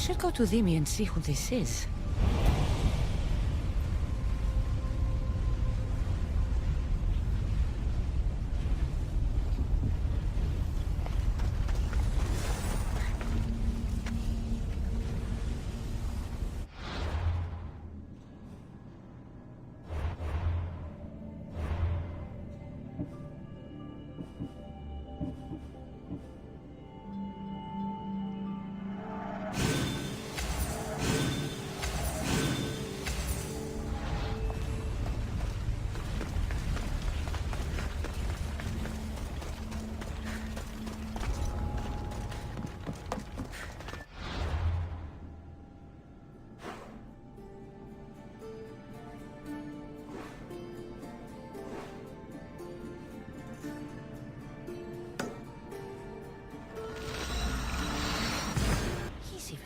should go to Dhimi and see who this is.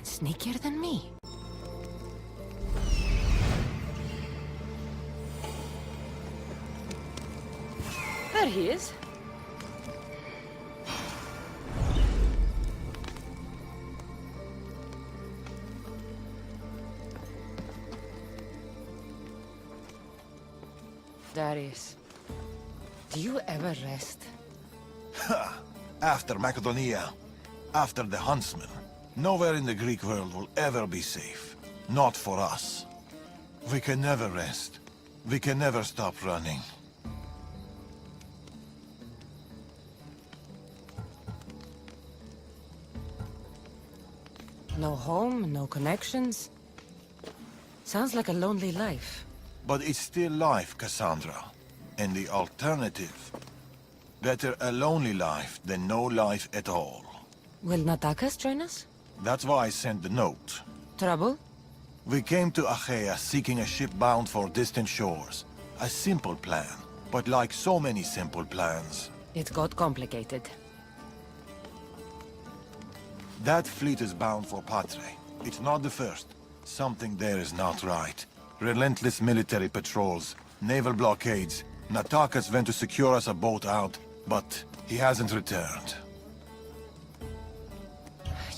Sneakier than me. There he is. Darius, do you ever rest? Ha! After Macedonia, after the Huntsman, nowhere in the Greek world will ever be safe. Not for us. We can never rest. We can never stop running. No home, no connections. Sounds like a lonely life. But it's still life, Cassandra. And the alternative? Better a lonely life than no life at all. Will Natakas join us? That's why I sent the note. Trouble? We came to Achaea seeking a ship bound for distant shores. A simple plan, but like so many simple plans, It got complicated. that fleet is bound for Patre. It's not the first. Something there is not right. Relentless military patrols, naval blockades. Natakas went to secure us a boat out, but he hasn't returned.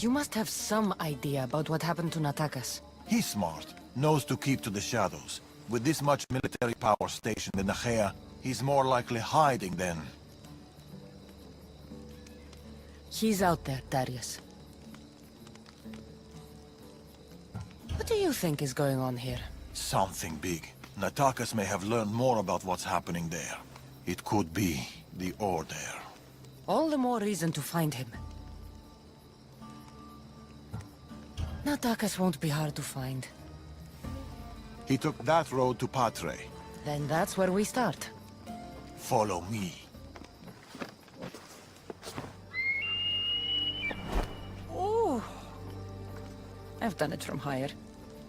You must have some idea about what happened to Natakas. He's smart, knows to keep to the shadows. With this much military power stationed in Achaea, he's more likely hiding than... He's out there, Darius. What do you think is going on here? something big. Natakas may have learned more about what's happening there. It could be the Order. All the more reason to find him. Natakas won't be hard to find. He took that road to Patre. Then that's where we start. Follow me. Ooh. I've done it from higher.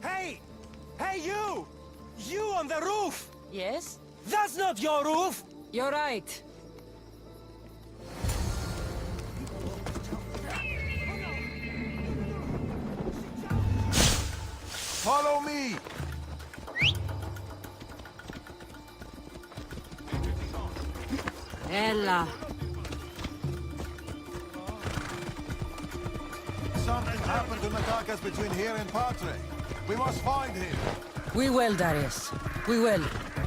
Hey! Hey, you! You on the roof! Yes? That's not your roof! You're right. Follow me! Ella. Something happened to Natakas between here and Patre. We must find him. We will, Darius. We will.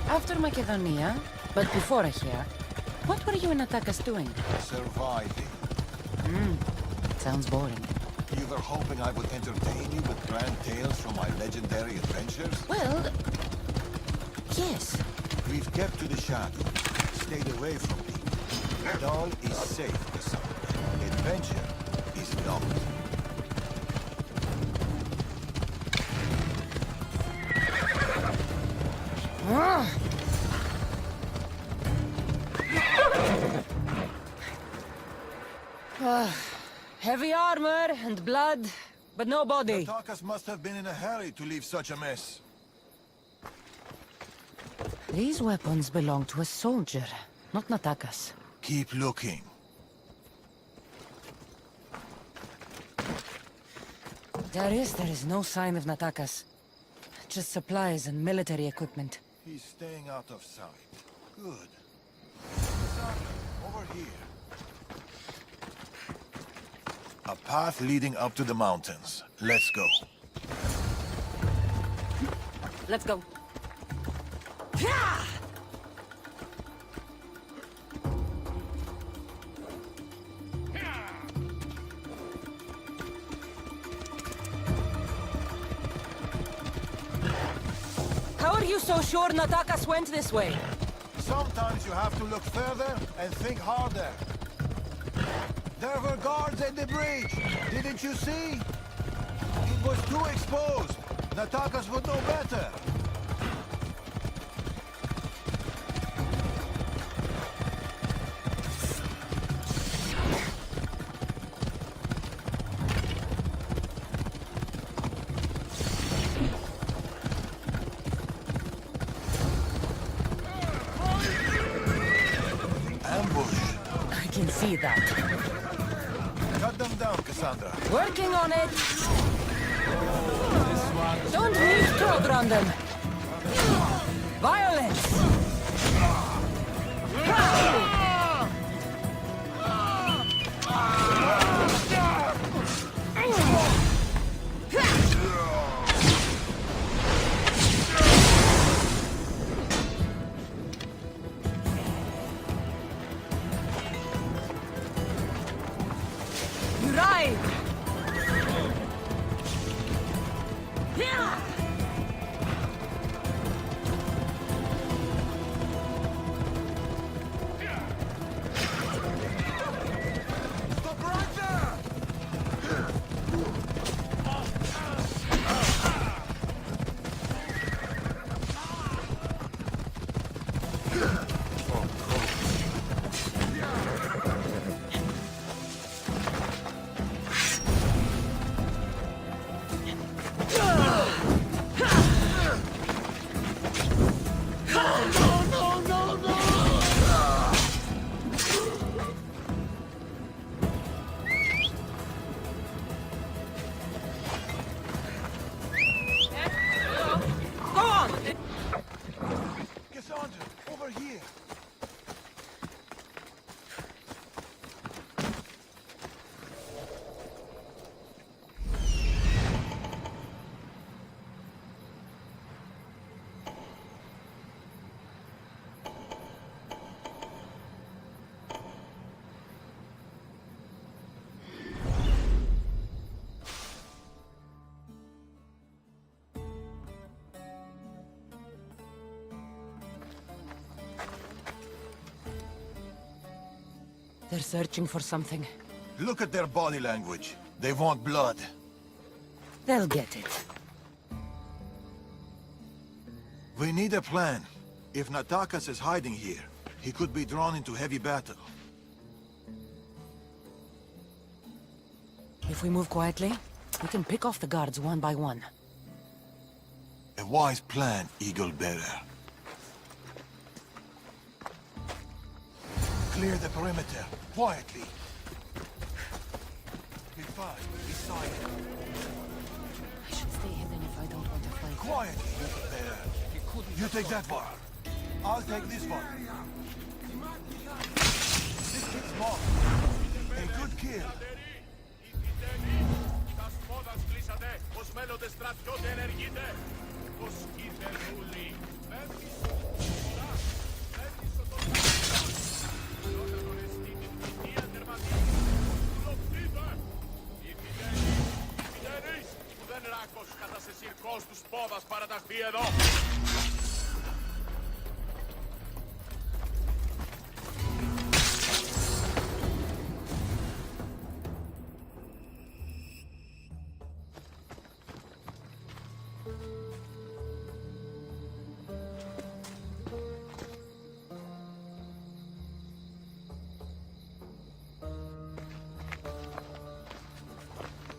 After Macedonia, but before Achaea, what were you and Natakas doing? Surviving. Sounds boring. You were hoping I would entertain you with grand tales from my legendary adventures? Well, yes. We've kept to the shadow, stayed away from people. Dahl is safe, Cassandra. Adventure is not. Heavy armor and blood, but no body. Natakas must have been in a hurry to leave such a mess. These weapons belong to a soldier, not Natakas. Keep looking. There is no sign of Natakas. Just supplies and military equipment. He's staying out of sight. Good. Cassandra, over here. A path leading up to the mountains. Let's go. Let's go. How are you so sure Natakas went this way? Sometimes you have to look further and think harder. There were guards at the bridge. Didn't you see? It was too exposed. Natakas would know better. Ambush. I can see that. Cut them down, Cassandra. Working on it. Don't move toward on them. Violence. Right. Stop right there! Go on. Cassandra, over here! They're searching for something. Look at their body language. They want blood. They'll get it. We need a plan. If Natakas is hiding here, he could be drawn into heavy battle. If we move quietly, we can pick off the guards one by one. A wise plan, Eagle Bearer. Clear the perimeter, quietly. Be fast, be silent. I should stay hidden if I don't want to fight. Quietly, Eagle Bearer. You take that one. I'll take this one. This kid's small. A good kill.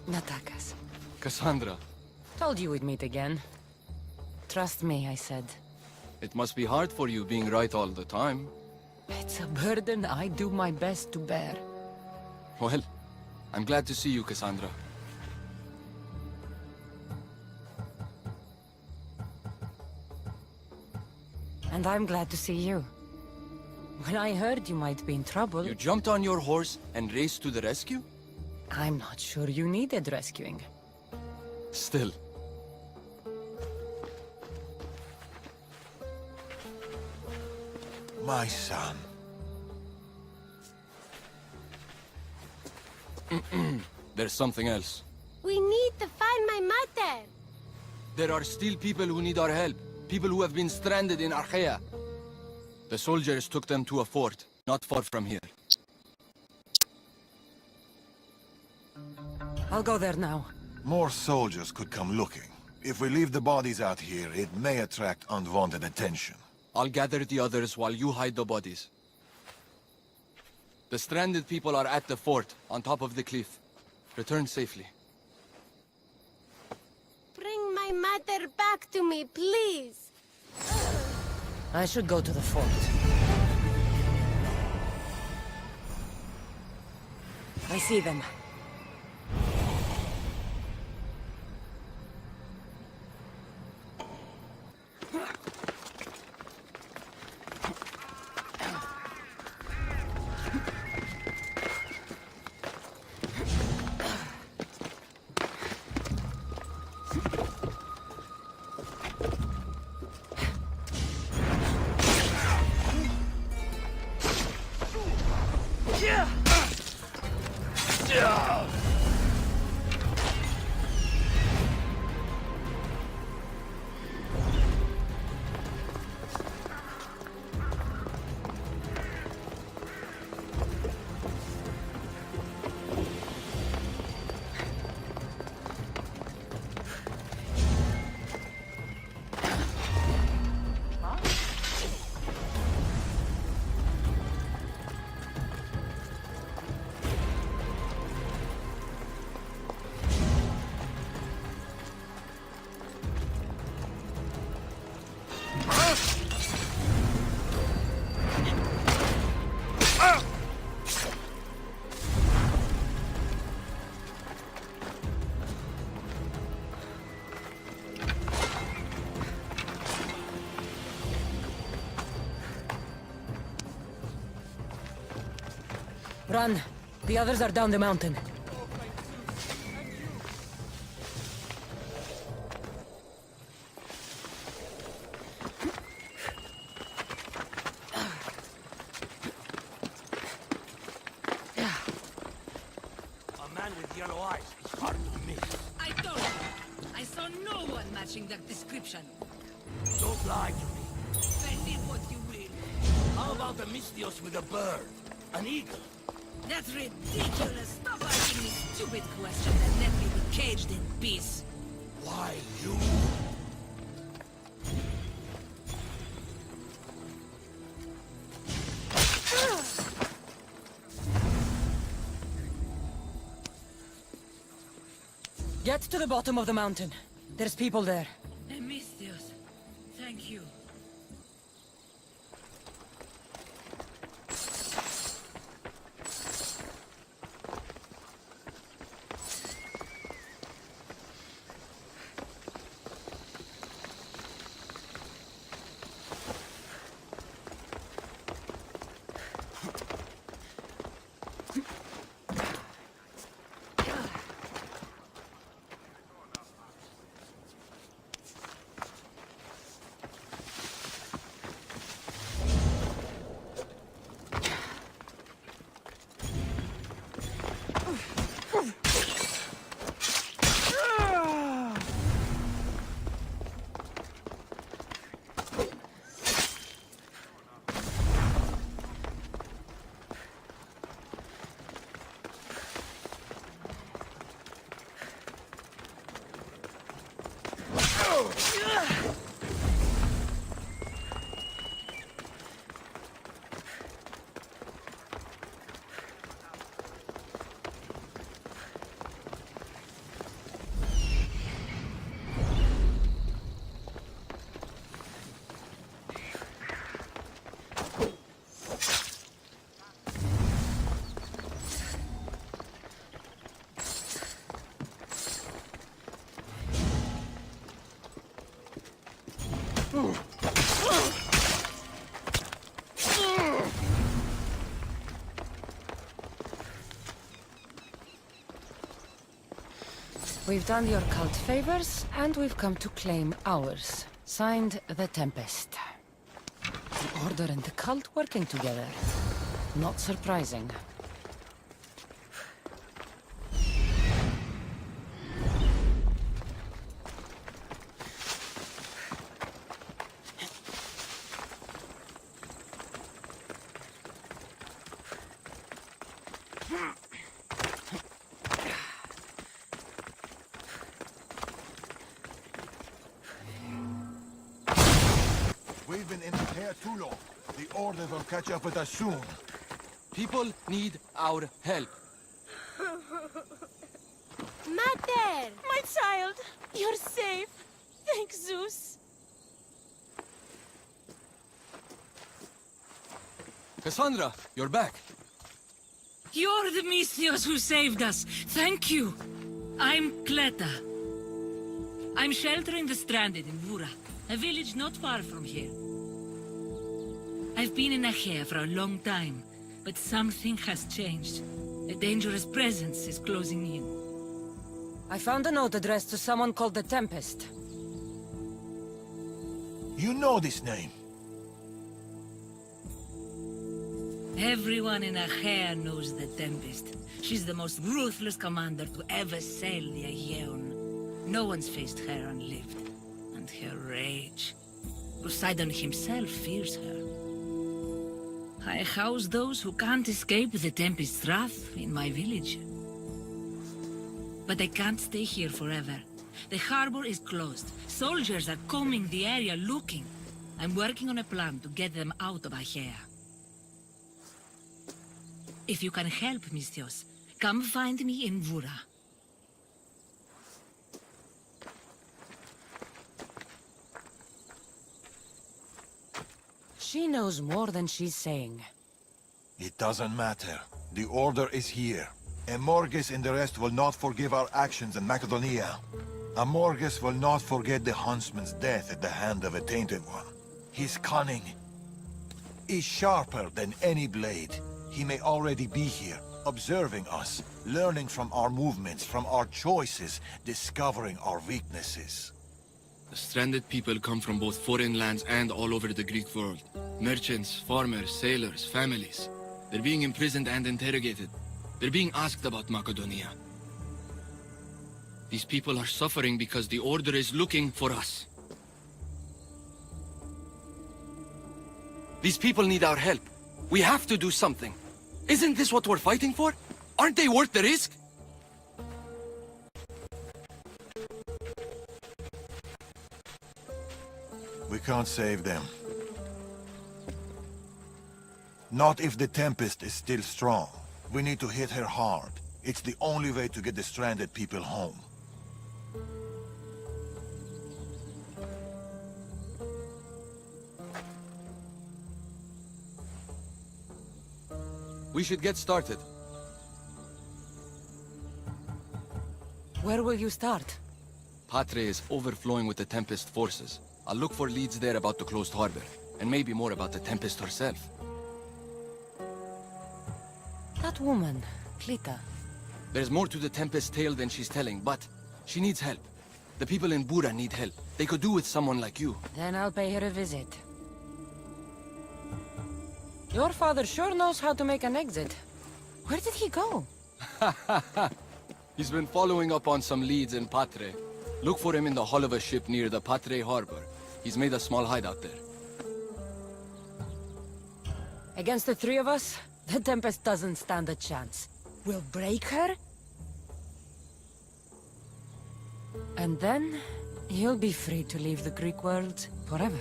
Natakas. Cassandra, Told you we'd meet again. Trust me, I said. it must be hard for you being right all the time. It's a burden I do my best to bear. Well, I'm glad to see you, Cassandra. And I'm glad to see you. When I heard you might be in trouble... You jumped on your horse and raced to the rescue? I'm not sure you needed rescuing. Still. My son. There's something else. We need to find my mother. There are still people who need our help. People who have been stranded in Archaea. The soldiers took them to a fort, not far from here. I'll go there now. More soldiers could come looking. If we leave the bodies out here, it may attract unwanted attention. I'll gather the others while you hide the bodies. The stranded people are at the fort, on top of the cliff. Return safely. Bring my mother back to me, please. I should go to the fort. I see them. Run! The others are down the mountain. A man with yellow eyes is hard to miss. I told you. I saw no one matching that description. Don't lie to me. Spend it what you will. How about the Mystios with a bird? An eagle? That's ridiculous. Stop asking me stupid questions and let me be caged in peace. Why you? Get to the bottom of the mountain. There's people there. Emistios, thank you. We've done your cult favors, and we've come to claim ours. Signed, the Tempest. The Order and the cult working together. Not surprising. We've been in here too long. The Order will catch up with us soon. People need our help. Mater! My child, you're safe. Thank Zeus. Cassandra, you're back. You're the Misthios who saved us. Thank you. I'm Cleta. I'm sheltering the stranded in Vura, a village not far from here. I've been in Achaea for a long time, but something has changed. A dangerous presence is closing in. I found a note addressed to someone called the Tempest. You know this name. Everyone in Achaea knows the Tempest. She's the most ruthless commander to ever sail the Aegean. No one's faced her unlived. And her rage. Poseidon himself fears her. I house those who can't escape the Tempest's wrath in my village. But I can't stay here forever. The harbor is closed. Soldiers are combing the area looking. I'm working on a plan to get them out of Achaea. If you can help, Misthios, come find me in Vura. She knows more than she's saying. It doesn't matter. The Order is here. Amorges and the rest will not forgive our actions in Macedonia. Amorges will not forget the huntsman's death at the hand of a tainted one. His cunning is sharper than any blade. He may already be here, observing us, learning from our movements, from our choices, discovering our weaknesses. The stranded people come from both foreign lands and all over the Greek world. Merchants, farmers, sailors, families. They're being imprisoned and interrogated. They're being asked about Macedonia. These people are suffering because the Order is looking for us. These people need our help. We have to do something. Isn't this what we're fighting for? Aren't they worth the risk? We can't save them. Not if the Tempest is still strong. We need to hit her hard. It's the only way to get the stranded people home. We should get started. Where will you start? Patre is overflowing with the Tempest forces. I'll look for leads there about the closed harbor, and maybe more about the Tempest herself. That woman, Clita. There's more to the Tempest tale than she's telling, but she needs help. The people in Bura need help. They could do with someone like you. Then I'll pay her a visit. Your father sure knows how to make an exit. Where did he go? He's been following up on some leads in Patre. Look for him in the hull of a ship near the Patre harbor. He's made a small hideout there. Against the three of us, the Tempest doesn't stand a chance. We'll break her, and then you'll be free to leave the Greek world forever.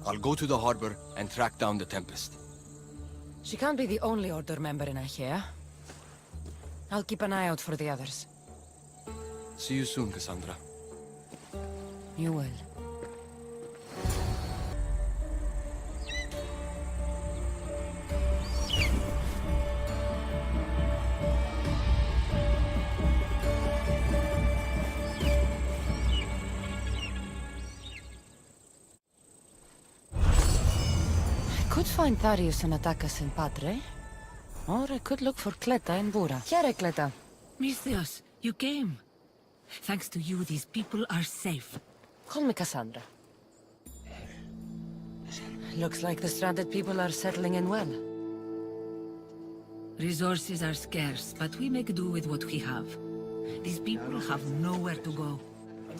I'll go to the harbor and track down the Tempest. She can't be the only Order member in Achaea. I'll keep an eye out for the others. See you soon, Cassandra. You will. I could find Tharius and attack us in Patre, Or I could look for Kleta in Bura. Here, Kleta. Misthios, you came. Thanks to you, these people are safe. Call me Cassandra. Looks like the stranded people are settling in well. Resources are scarce, but we make do with what we have. These people have nowhere to go.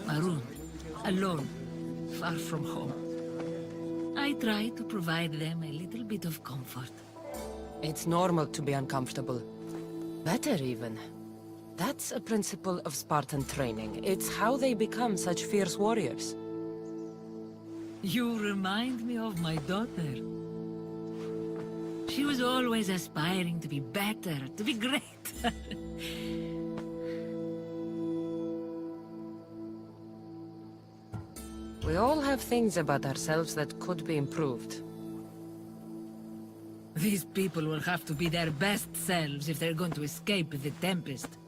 Marooned, alone, far from home. I try to provide them a little bit of comfort. It's normal to be uncomfortable. Better even. That's a principle of Spartan training. It's how they become such fierce warriors. You remind me of my daughter. She was always aspiring to be better, to be great. We all have things about ourselves that could be improved. These people will have to be their best selves if they're going to escape the Tempest.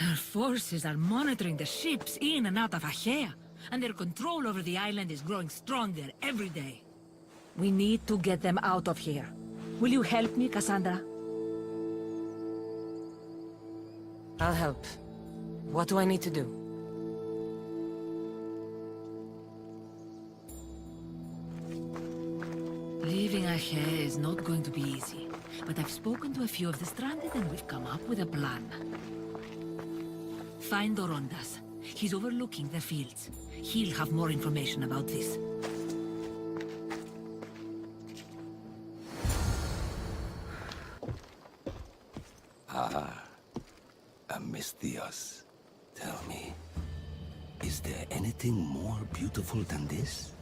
Our forces are monitoring the ships in and out of Achaea, and their control over the island is growing stronger every day. We need to get them out of here. Will you help me, Cassandra? I'll help. What do I need to do? Leaving Achaea is not going to be easy, but I've spoken to a few of the stranded and we've come up with a plan. Find Dorondas. He's overlooking the fields. He'll have more information about this. Misthios, tell me, is there anything more beautiful than this?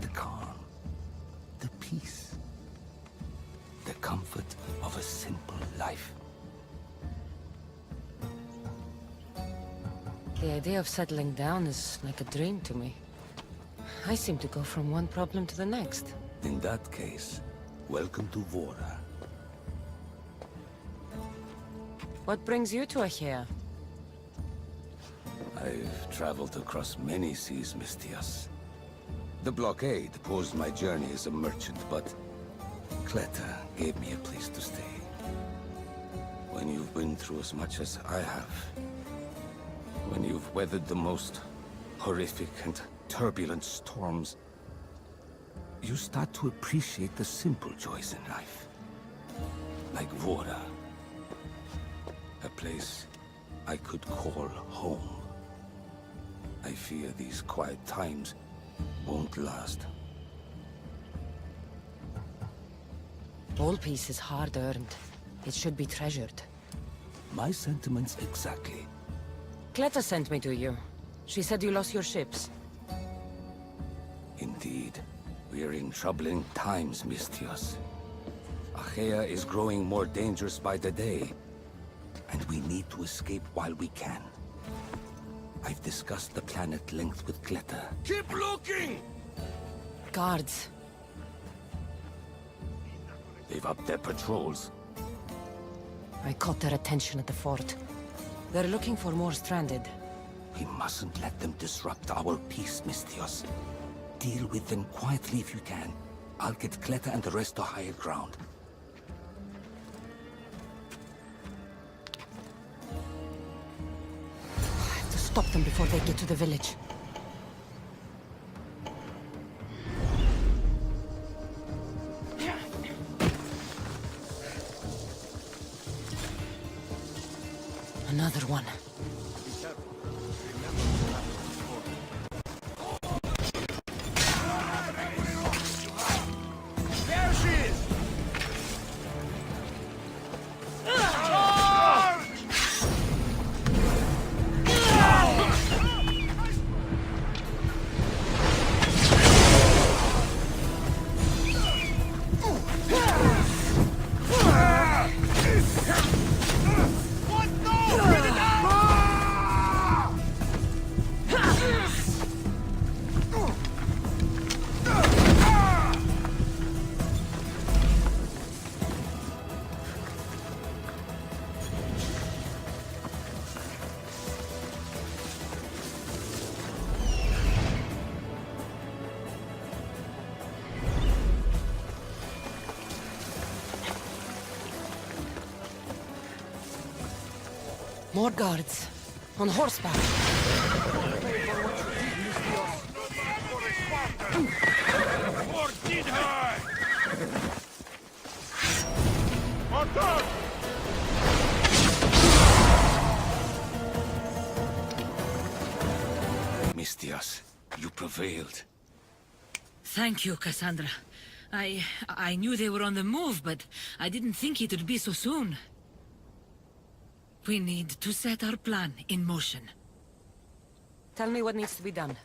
The calm, the peace, the comfort of a simple life. The idea of settling down is like a dream to me. I seem to go from one problem to the next. In that case, welcome to Vora. What brings you to Achaea? I've traveled across many seas, Misthios. The blockade posed my journey as a merchant, but Kleta gave me a place to stay. When you've been through as much as I have, when you've weathered the most horrific and turbulent storms, you start to appreciate the simple joys in life. Like Vora. A place I could call home. I fear these quiet times won't last. All peace is hard-earned. It should be treasured. My sentiments exactly. Kleta sent me to you. She said you lost your ships. Indeed. We're in troubling times, Misthios. Achaea is growing more dangerous by the day. And we need to escape while we can. I've discussed the plan at length with Kleta. Keep looking! Guards. They've upped their patrols. I caught their attention at the fort. They're looking for more stranded. We mustn't let them disrupt our peace, Misthios. Deal with them quietly if you can. I'll get Kleta and the rest to higher ground. Stop them before they get to the village. Another one. There she is! What? No! Get it out! More guards. On horseback. Mistias, you prevailed. Thank you, Cassandra. I knew they were on the move, but I didn't think it would be so soon. We need to set our plan in motion. Tell me what needs to be done.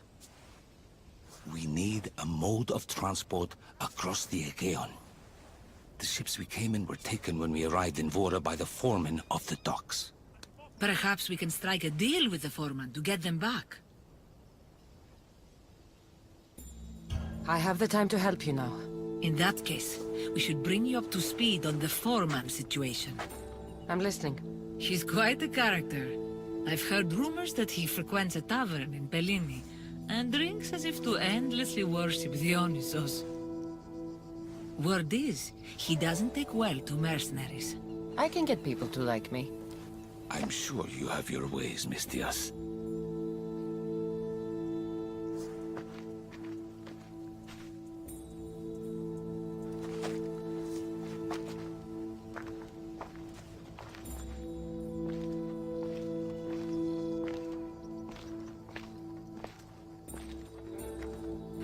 We need a mode of transport across the Aegean. The ships we came in were taken when we arrived in Vora by the foreman of the docks. Perhaps we can strike a deal with the foreman to get them back. I have the time to help you now. In that case, we should bring you up to speed on the foreman situation. I'm listening. He's quite a character. I've heard rumors that he frequents a tavern in Bellini, and drinks as if to endlessly worship Dionysos. Word is, he doesn't take well to mercenaries. I can get people to like me. I'm sure you have your ways, Mistias.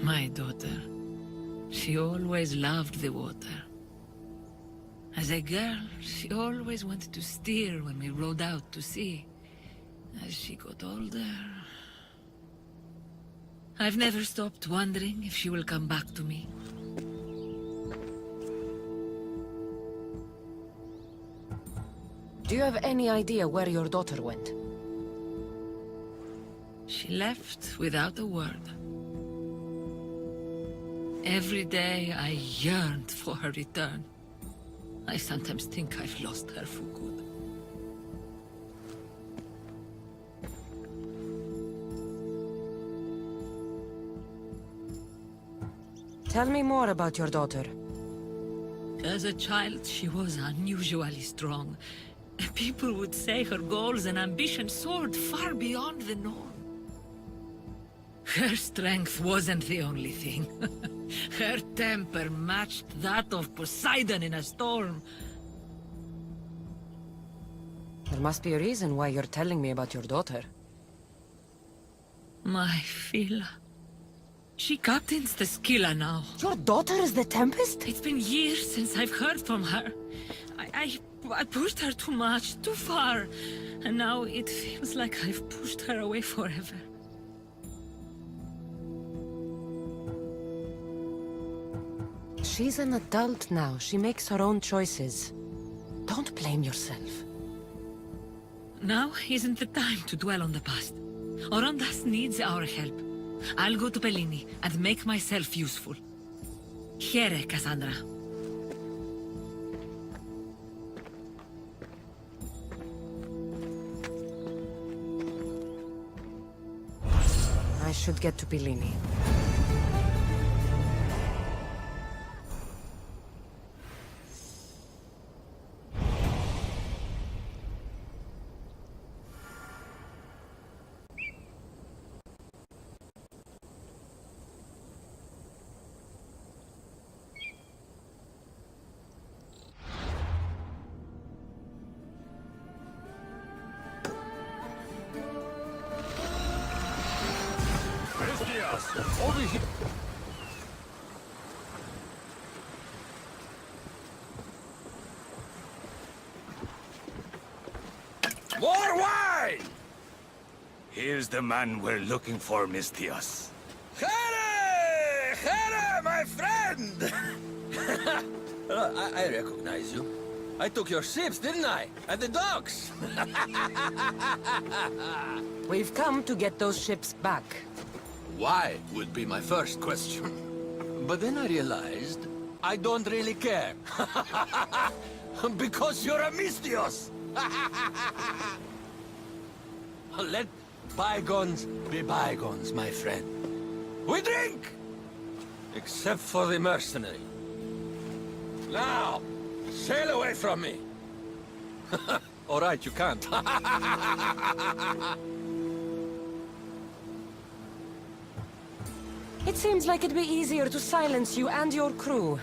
My daughter. She always loved the water. As a girl, she always wanted to steer when we rode out to sea. As she got older... I've never stopped wondering if she will come back to me. Do you have any idea where your daughter went? She left without a word. Every day I yearned for her return. I sometimes think I've lost her for good. Tell me more about your daughter. As a child, she was unusually strong. People would say her goals and ambitions soared far beyond the norm. Her strength wasn't the only thing. Her temper matched that of Poseidon in a storm. There must be a reason why you're telling me about your daughter. My Phila. She captains the Scylla now. Your daughter is the Tempest? It's been years since I've heard from her. I pushed her too much, too far. And now it feels like I've pushed her away forever. She's an adult now. She makes her own choices. Don't blame yourself. Now isn't the time to dwell on the past. Orondas needs our help. I'll go to Bellini and make myself useful. Here, Cassandra. I should get to Bellini. Over here! More wine! Here's the man we're looking for, Mistias. Here! Here, my friend! I recognize you. I took your ships, didn't I? At the docks! We've come to get those ships back. Why would be my first question. But then I realized I don't really care. Because you're a Mistios! Let bygones be bygones, my friend. We drink! Except for the mercenary. Now, sail away from me. All right, you can't. It seems like it'd be easier to silence you and your crew,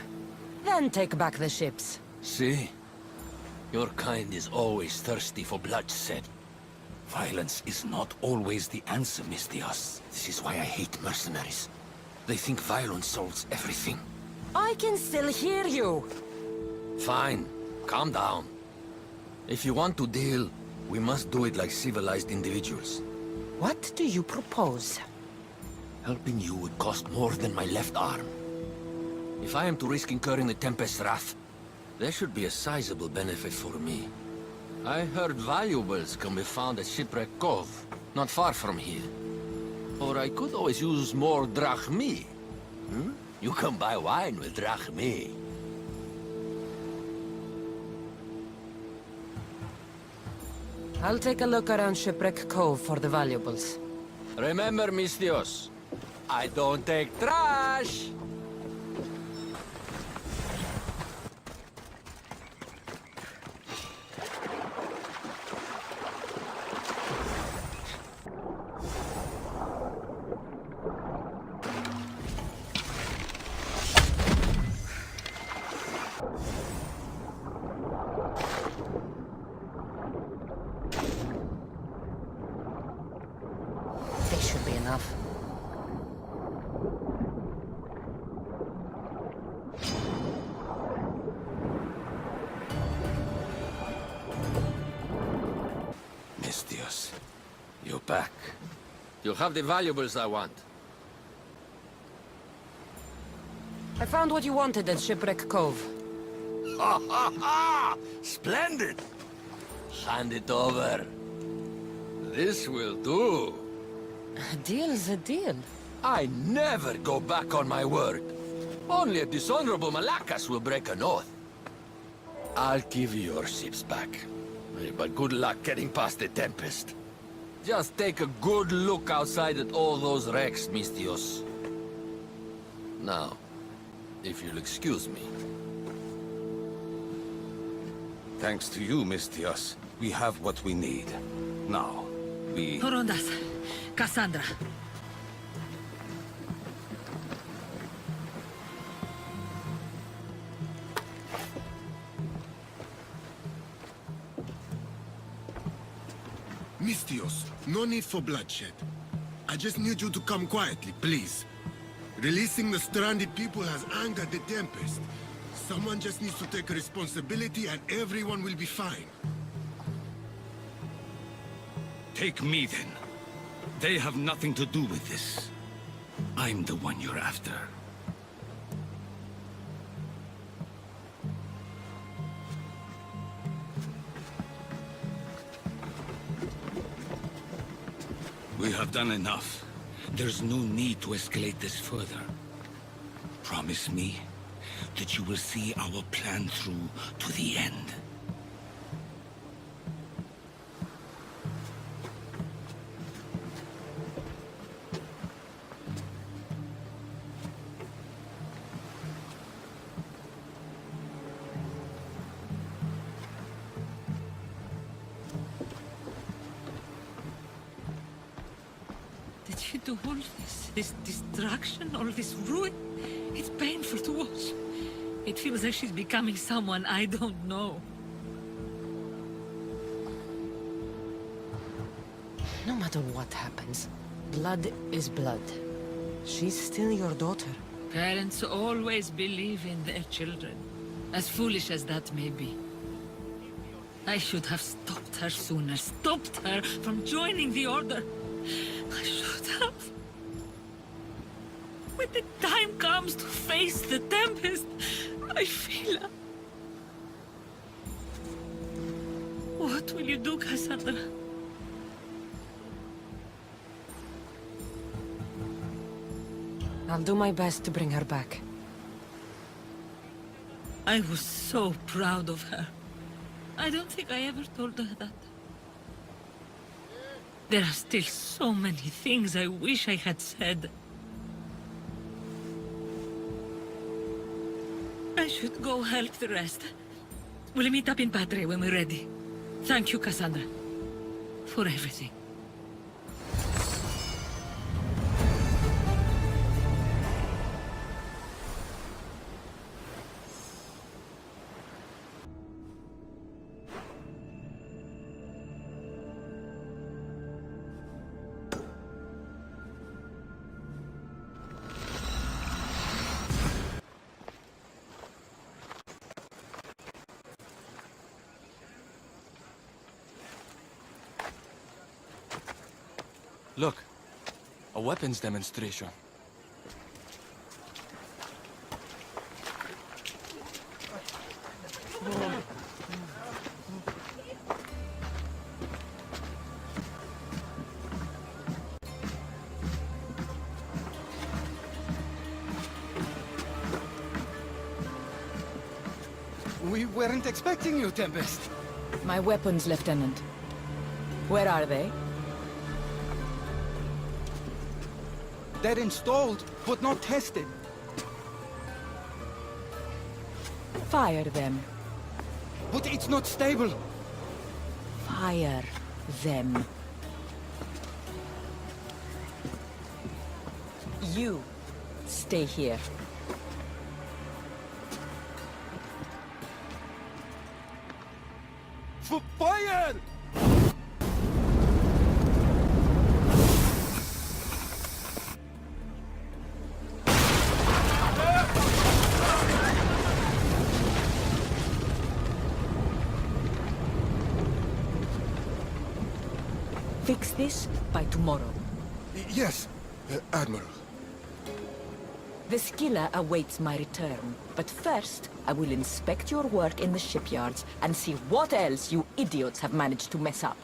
then take back the ships. See? Your kind is always thirsty for bloodshed. Violence is not always the answer, Mistios. This is why I hate mercenaries. They think violence solves everything. I can still hear you. Fine. Calm down. If you want to deal, we must do it like civilized individuals. What do you propose? Helping you would cost more than my left arm. If I am to risk incurring the Tempest's wrath, there should be a sizable benefit for me. I heard valuables can be found at Shipwreck Cove, not far from here. Or I could always use more drachmi. Hmm? You can buy wine with drachmi. I'll take a look around Shipwreck Cove for the valuables. Remember, Mistios, I don't take trash! They should be enough. Mistios, you're back. You have the valuables I want. I found what you wanted at Shipwreck Cove. Ha ha ha! Splendid! Hand it over. This will do. A deal's a deal. I never go back on my word. Only a dishonorable Malakas will break an oath. I'll give you your ships back. But good luck getting past the Tempest. Just take a good look outside at all those wrecks, Mistios. Now, if you'll excuse me. Thanks to you, Mistios, we have what we need. Now, we... Horondas, Cassandra. Mistios, no need for bloodshed. I just need you to come quietly, please. Releasing the stranded people has angered the Tempest. Someone just needs to take responsibility and everyone will be fine. Take me, then. They have nothing to do with this. I'm the one you're after. We have done enough. There's no need to escalate this further. Promise me that you will see our plan through to the end. Did you do all this destruction, all this ruin? It's painful to watch. It feels like she's becoming someone I don't know. No matter what happens, blood is blood. She's still your daughter. Parents always believe in their children, as foolish as that may be. I should have stopped her sooner, stopped her from joining the Order. I should have. When the time comes to face the Tempest, I feel... What will you do, Cassandra? I'll do my best to bring her back. I was so proud of her. I don't think I ever told her that. There are still so many things I wish I had said. I should go help the rest. We'll meet up in Patre when we're ready. Thank you, Cassandra. For everything. Look, a weapons demonstration. We weren't expecting you, Tempest. My weapons, Lieutenant. Where are they? They're installed, but not tested. Fire them. But it's not stable. Fire them. You stay here. Fire! Fix this by tomorrow. Yes, Admiral. The skiller awaits my return. But first, I will inspect your work in the shipyards and see what else you idiots have managed to mess up.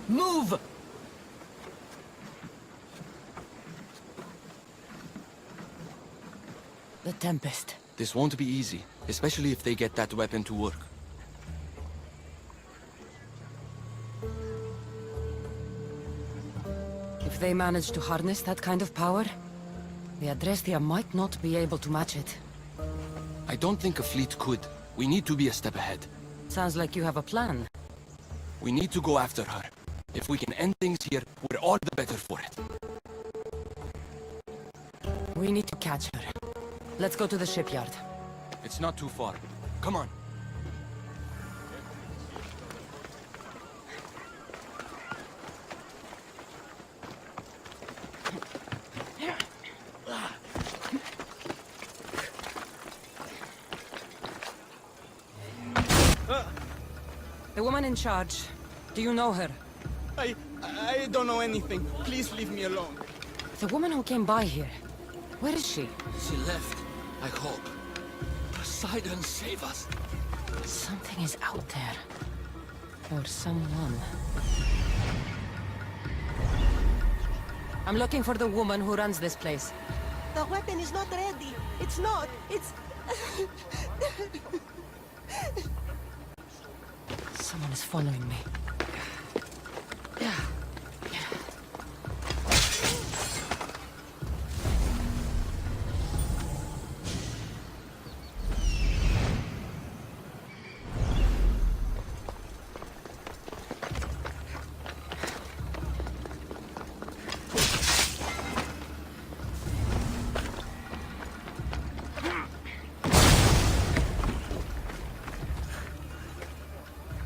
Move! The Tempest. This won't be easy, especially if they get that weapon to work. If they manage to harness that kind of power, the Adrestia might not be able to match it. I don't think a fleet could. We need to be a step ahead. Sounds like you have a plan. We need to go after her. If we can end things here, we're all the better for it. We need to catch her. Let's go to the shipyard. It's not too far. Come on. The woman in charge. Do you know her? I don't know anything. Please leave me alone. The woman who came by here. Where is she? She left, I hope. Poseidon, save us. Something is out there. Or someone. I'm looking for the woman who runs this place. The weapon is not ready. It's not. It's... Someone is following me.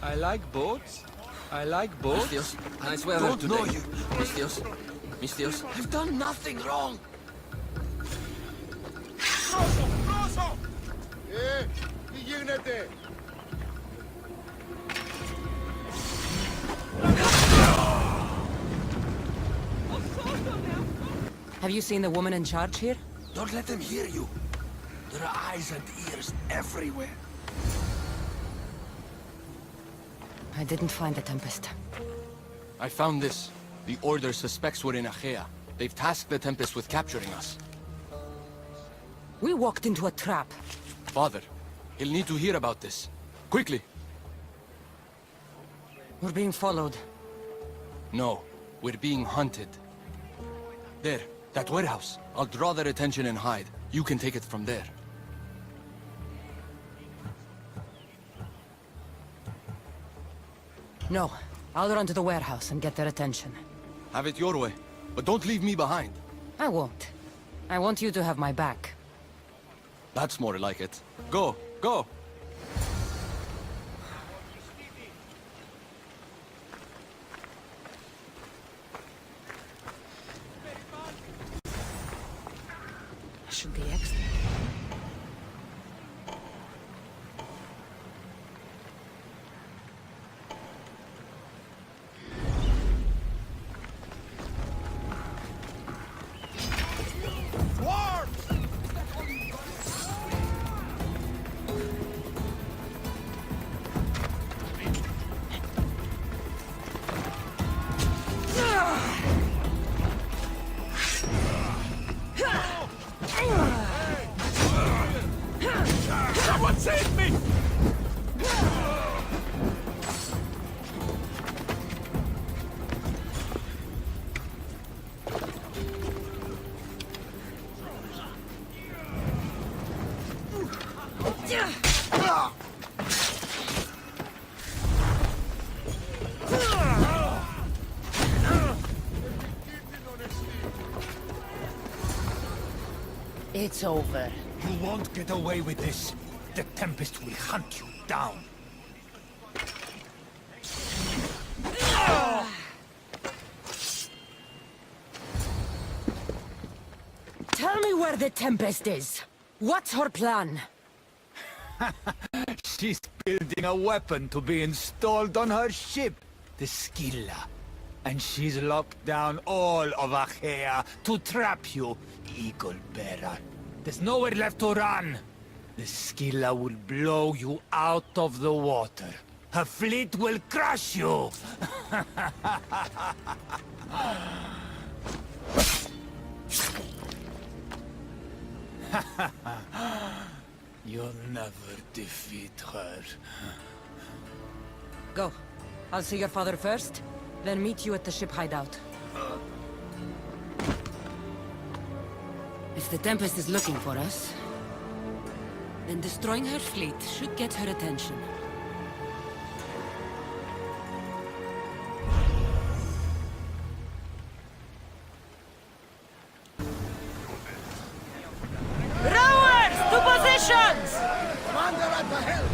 I like boats. I like boats. Mistios, I swear Don't today. know you. Mistios, Mistios, I've done nothing wrong. Τι γίνεται? Have you seen the woman in charge here? Don't let them hear you. There are eyes and ears everywhere. I didn't find the Tempest. I found this. The Order suspects we're in Achaea. They've tasked the Tempest with capturing us. We walked into a trap. Father, he'll need to hear about this. Quickly! We're being followed. No, we're being hunted. There, that warehouse. I'll draw their attention and hide. You can take it from there. No. I'll run to the warehouse and get their attention. Have it your way, but don't leave me behind. I won't. I want you to have my back. That's more like it. Go, go! Should be excellent. Someone save me! It's over. You won't get away with this. The Tempest will hunt you down. Tell me where the Tempest is. What's her plan? She's building a weapon to be installed on her ship, the Scylla. And she's locked down all of Achaea to trap you, Eagle Bearer. There's nowhere left to run. The Scylla will blow you out of the water. Her fleet will crush you! You'll never defeat her. Go. I'll see your father first, then meet you at the ship hideout. If the Tempest is looking for us, then destroying her fleet should get her attention. Rowers, to positions! Commander at the helm!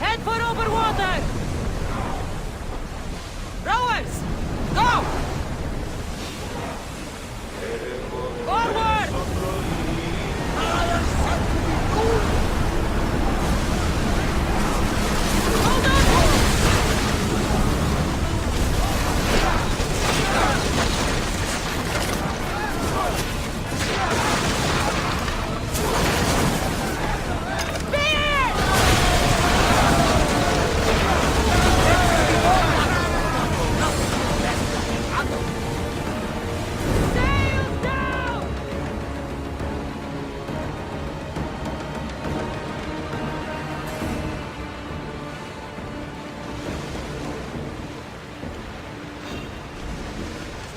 Head for open water! Rowers, go! Forward! Hold on!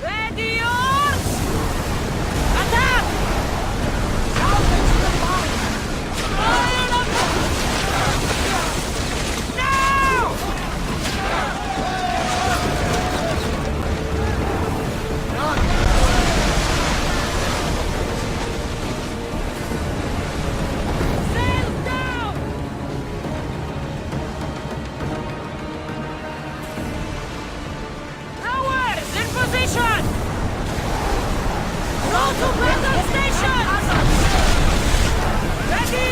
Ready, yours! Attack! Now! Sails down! Rowers, in position! Row to battle station! Ready?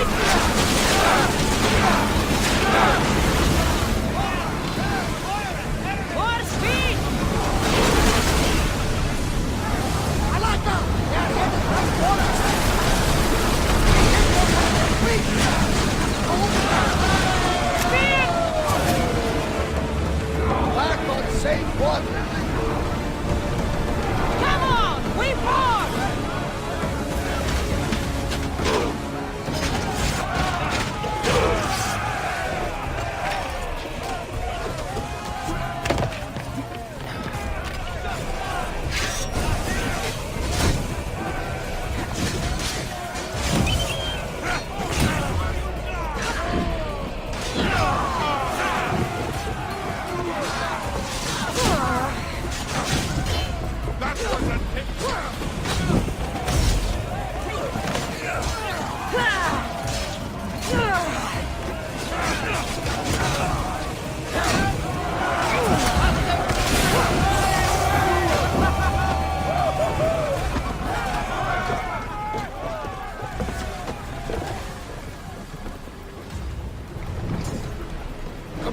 More speed! Alaka! They're headed for us! Speed! Back on safe water! Come on! We board!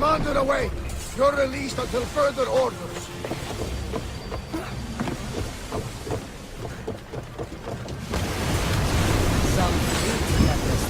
Commander away! You're released until further orders. Some fleet tempest.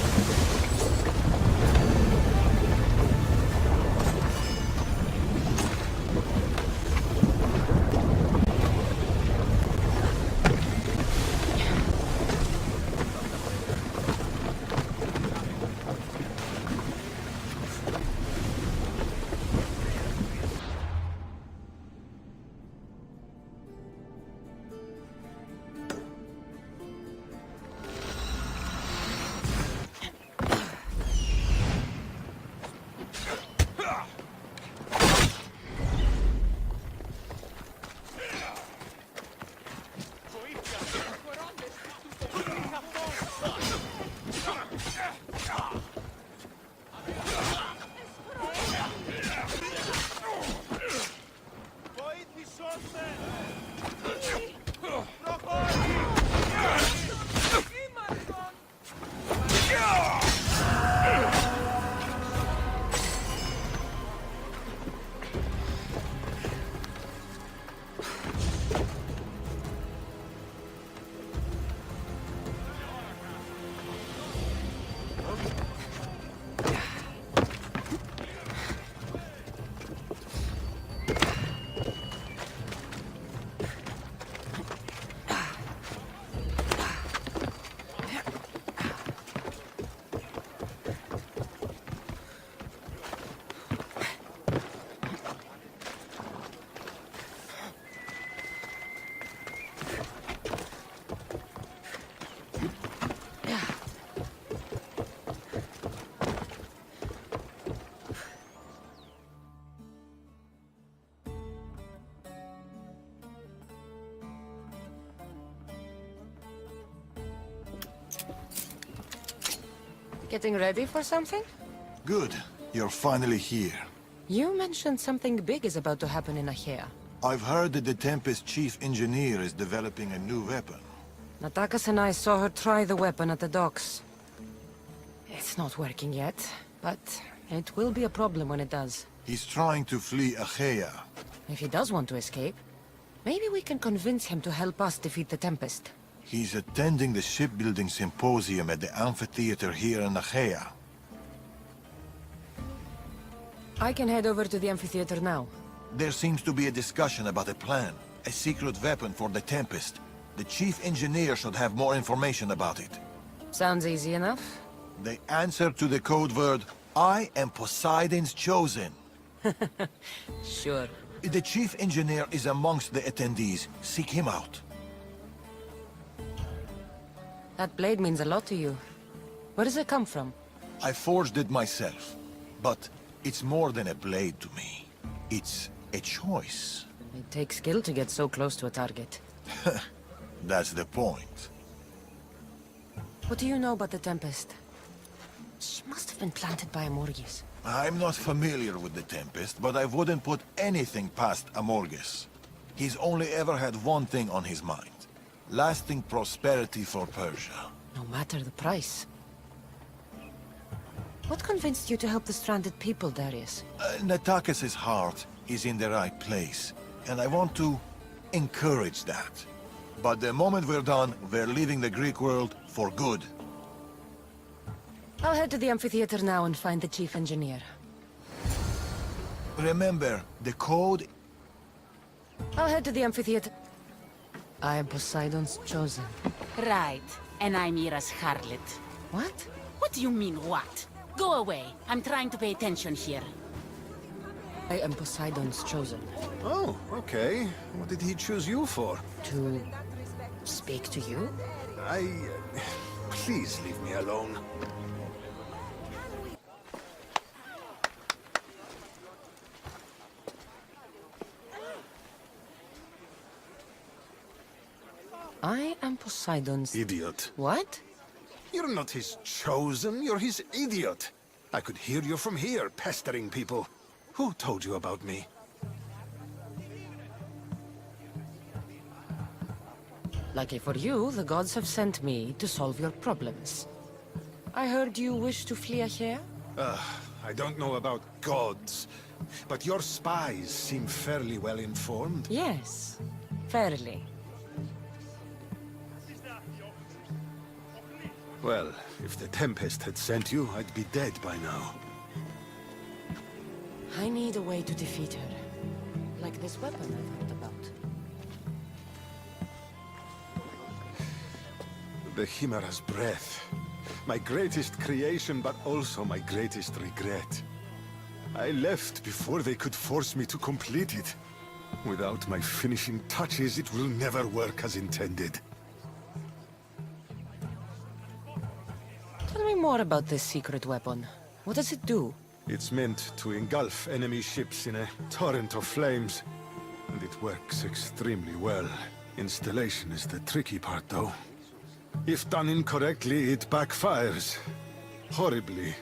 Getting ready for something? Good. You're finally here. You mentioned something big is about to happen in Achaea. I've heard that the Tempest chief engineer is developing a new weapon. Natakas and I saw her try the weapon at the docks. It's not working yet, but it will be a problem when it does. He's trying to flee Achaea. If he does want to escape, maybe we can convince him to help us defeat the Tempest. He's attending the shipbuilding symposium at the amphitheater here in Achaea. I can head over to the amphitheater now. There seems to be a discussion about a plan. A secret weapon for the Tempest. The chief engineer should have more information about it. Sounds easy enough. The answer to the code word, I am Poseidon's chosen. Sure. The chief engineer is amongst the attendees. Seek him out. That blade means a lot to you. Where does it come from? I forged it myself. But it's more than a blade to me. It's a choice. It takes skill to get so close to a target. That's the point. What do you know about the Tempest? She must have been planted by Amorges. I'm not familiar with the Tempest, but I wouldn't put anything past Amorges. He's only ever had one thing on his mind. Lasting prosperity for Persia. No matter the price. What convinced you to help the stranded people, Darius? Natakis' heart is in the right place, and I want to encourage that. But the moment we're done, we're leaving the Greek world for good. I'll head to the amphitheater now and find the chief engineer. Remember, the code... I'll head to the amphitheater. I am Poseidon's chosen. Right. And I'm Mira's harlot. What? What do you mean, what? Go away. I'm trying to pay attention here. I am Poseidon's chosen. Oh, okay. What did he choose you for? To speak to you? Please leave me alone. I am Poseidon's... Idiot. What? You're not his chosen, you're his idiot. I could hear you from here, pestering people. Who told you about me? Lucky for you, the gods have sent me to solve your problems. I heard you wish to flee Achaea? I don't know about gods, but your spies seem fairly well informed. Yes, fairly. Well, if the Tempest had sent you, I'd be dead by now. I need a way to defeat her. Like this weapon I've heard about. The Chimera's breath. My greatest creation, but also my greatest regret. I left before they could force me to complete it. Without my finishing touches, it will never work as intended. Tell me more about this secret weapon. What does it do? It's meant to engulf enemy ships in a torrent of flames. And it works extremely well. Installation is the tricky part, though. If done incorrectly, it backfires. Horribly.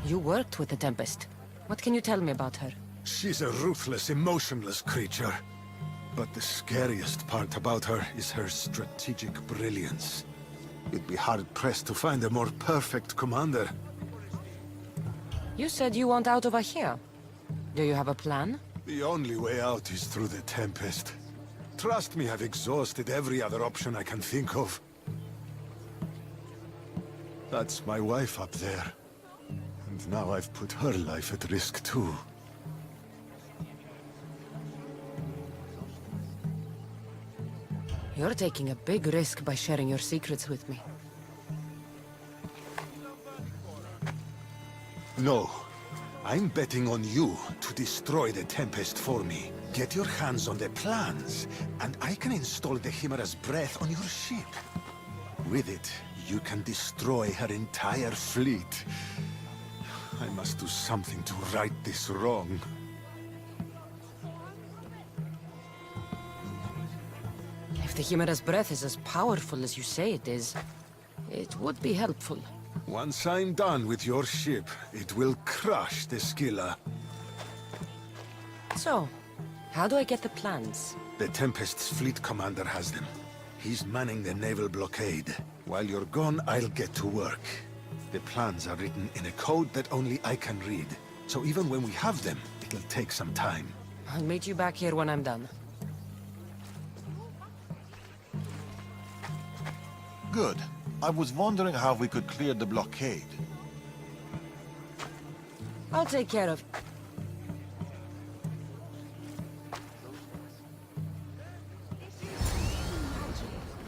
You worked with the Tempest. What can you tell me about her? She's a ruthless, emotionless creature. But the scariest part about her is her strategic brilliance. You'd be hard-pressed to find a more perfect commander. You said you want out of here. Do you have a plan? The only way out is through the Tempest. Trust me, I've exhausted every other option I can think of. That's my wife up there. And now I've put her life at risk too. You're taking a big risk by sharing your secrets with me. No. I'm betting on you to destroy the Tempest for me. Get your hands on the plans, and I can install the Chimera's breath on your ship. With it, you can destroy her entire fleet. I must do something to right this wrong. If the Chimera's breath is as powerful as you say it is, it would be helpful. Once I'm done with your ship, it will crush the Scylla. So, how do I get the plans? The Tempest's fleet commander has them. He's manning the naval blockade. While you're gone, I'll get to work. The plans are written in a code that only I can read. So even when we have them, it'll take some time. I'll meet you back here when I'm done. Good. I was wondering how we could clear the blockade. I'll take care of...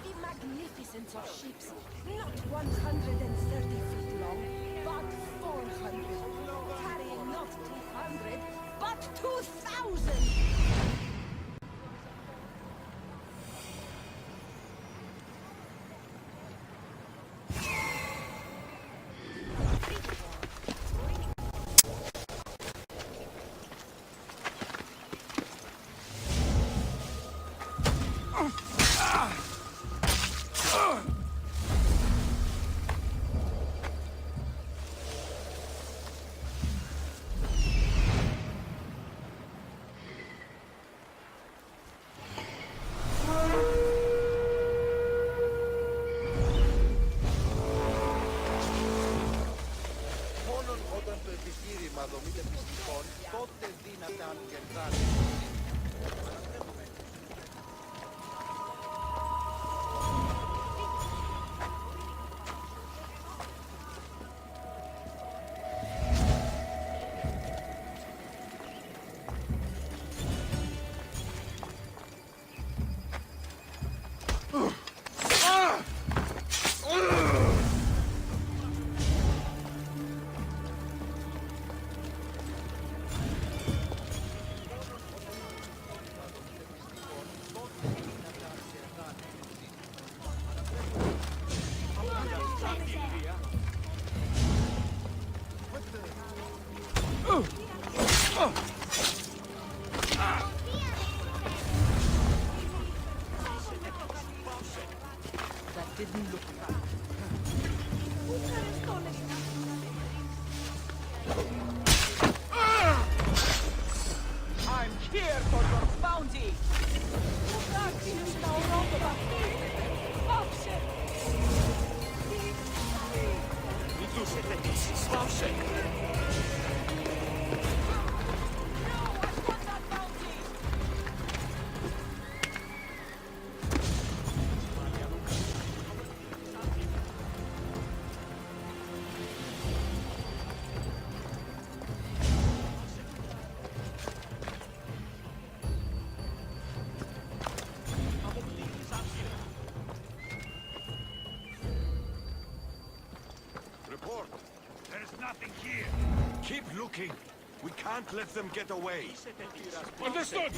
The magnificence of ships, not 130 feet long, but 400. Carrying not 200, but 2,000! Report. There's nothing here. Keep looking. We can't let them get away. Understood!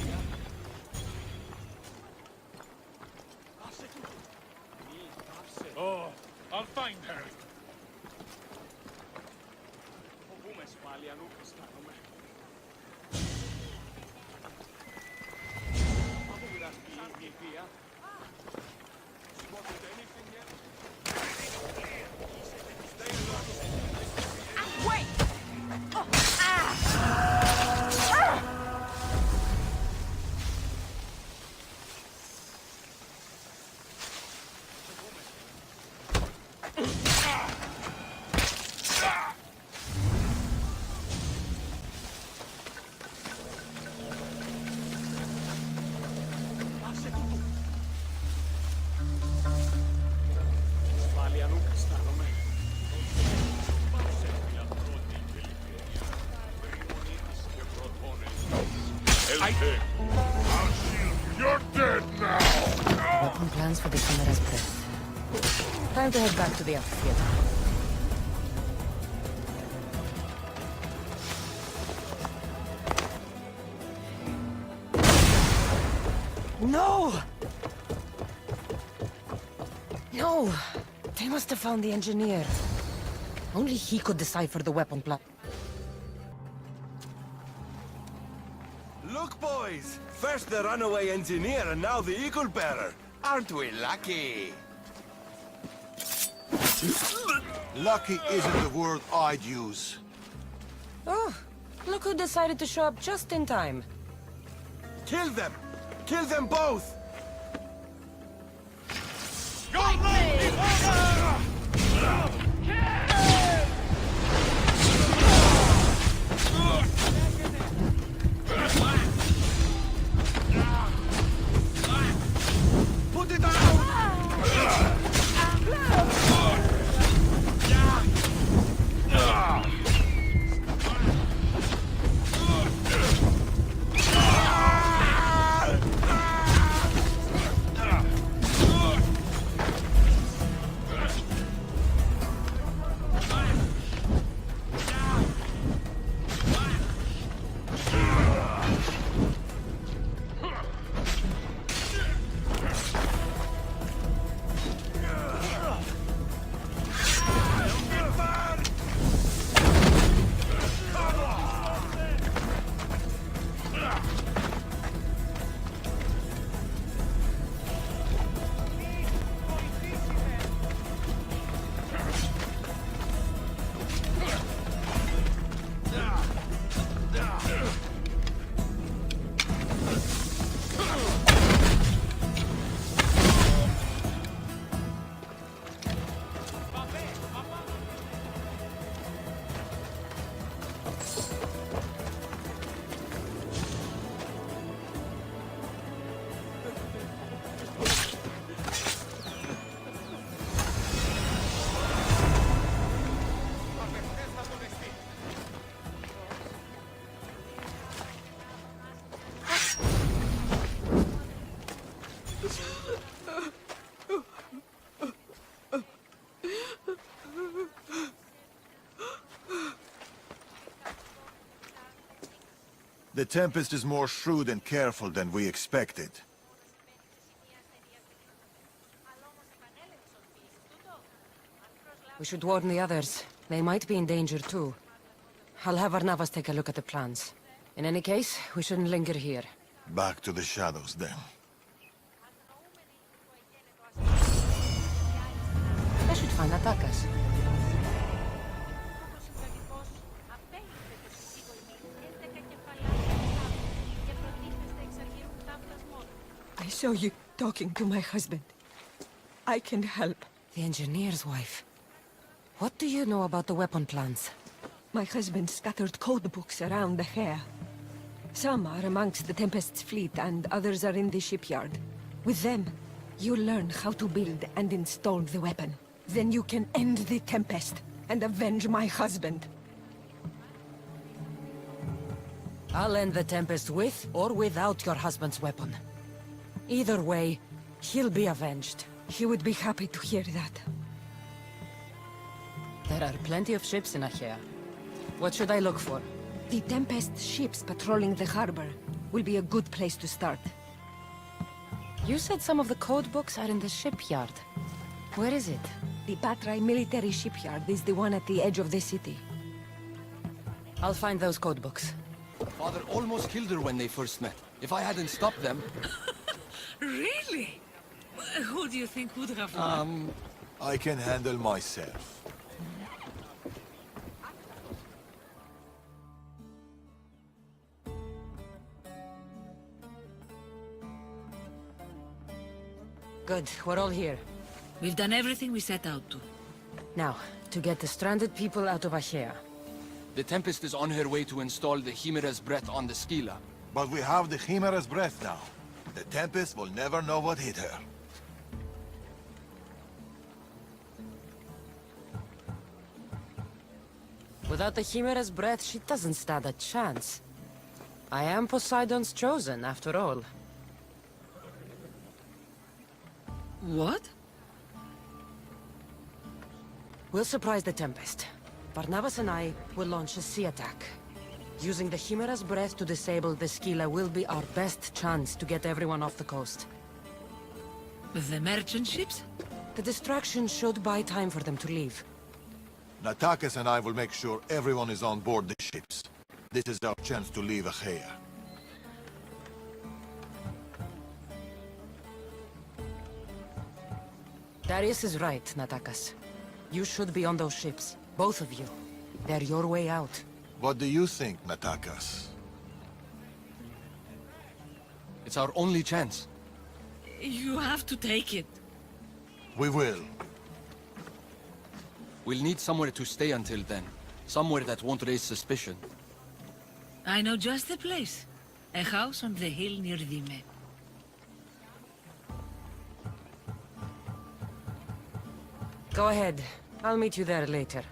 Oh, I'll find her. Wait! You're dead now! Weapon plans for the Chimera's breath. Time to head back to the amphitheater. No! No! They must have found the engineer. Only he could decipher the weapon plan. Look, boys! First the runaway engineer and now the eagle bearer. Aren't we lucky? Lucky isn't the word I'd use. Oh, look who decided to show up just in time. Kill them! Kill them both! Put it out! The Tempest is more shrewd and careful than we expected. We should warn the others. They might be in danger too. I'll have Arnavas take a look at the plans. In any case, we shouldn't linger here. Back to the shadows, then. They should find Atakas. I saw you talking to my husband. I can help. The engineer's wife. What do you know about the weapon plans? My husband scattered code books around the hair. Some are amongst the Tempest's fleet, and others are in the shipyard. With them, you'll learn how to build and install the weapon. Then you can end the Tempest and avenge my husband. I'll end the Tempest with or without your husband's weapon. Either way, he'll be avenged. He would be happy to hear that. There are plenty of ships in Achaea. What should I look for? The Tempest ships patrolling the harbor will be a good place to start. You said some of the code books are in the shipyard. Where is it? The Patrai military shipyard is the one at the edge of the city. I'll find those code books. Father almost killed her when they first met. If I hadn't stopped them... Really? Who do you think would have won? I can handle myself. Good, we're all here. We've done everything we set out to. Now, to get the stranded people out of Achaea. The Tempest is on her way to install the Chimera's breath on the Scylla. But we have the Chimera's breath now. The Tempest will never know what hit her. Without the Chimera's breath, she doesn't stand a chance. I am Poseidon's chosen, after all. What? We'll surprise the Tempest. Barnabas and I will launch a sea attack. Using the Chimera's breath to disable the Scylla will be our best chance to get everyone off the coast. The merchant ships? The distraction should buy time for them to leave. Natakas and I will make sure everyone is on board the ships. This is our chance to leave Achaea. Darius is right, Natakas. You should be on those ships. Both of you. They're your way out. What do you think, Natakas? It's our only chance. You have to take it. We will. We'll need somewhere to stay until then. Somewhere that won't raise suspicion. I know just the place. A house on the hill near Dime. Go ahead. I'll meet you there later.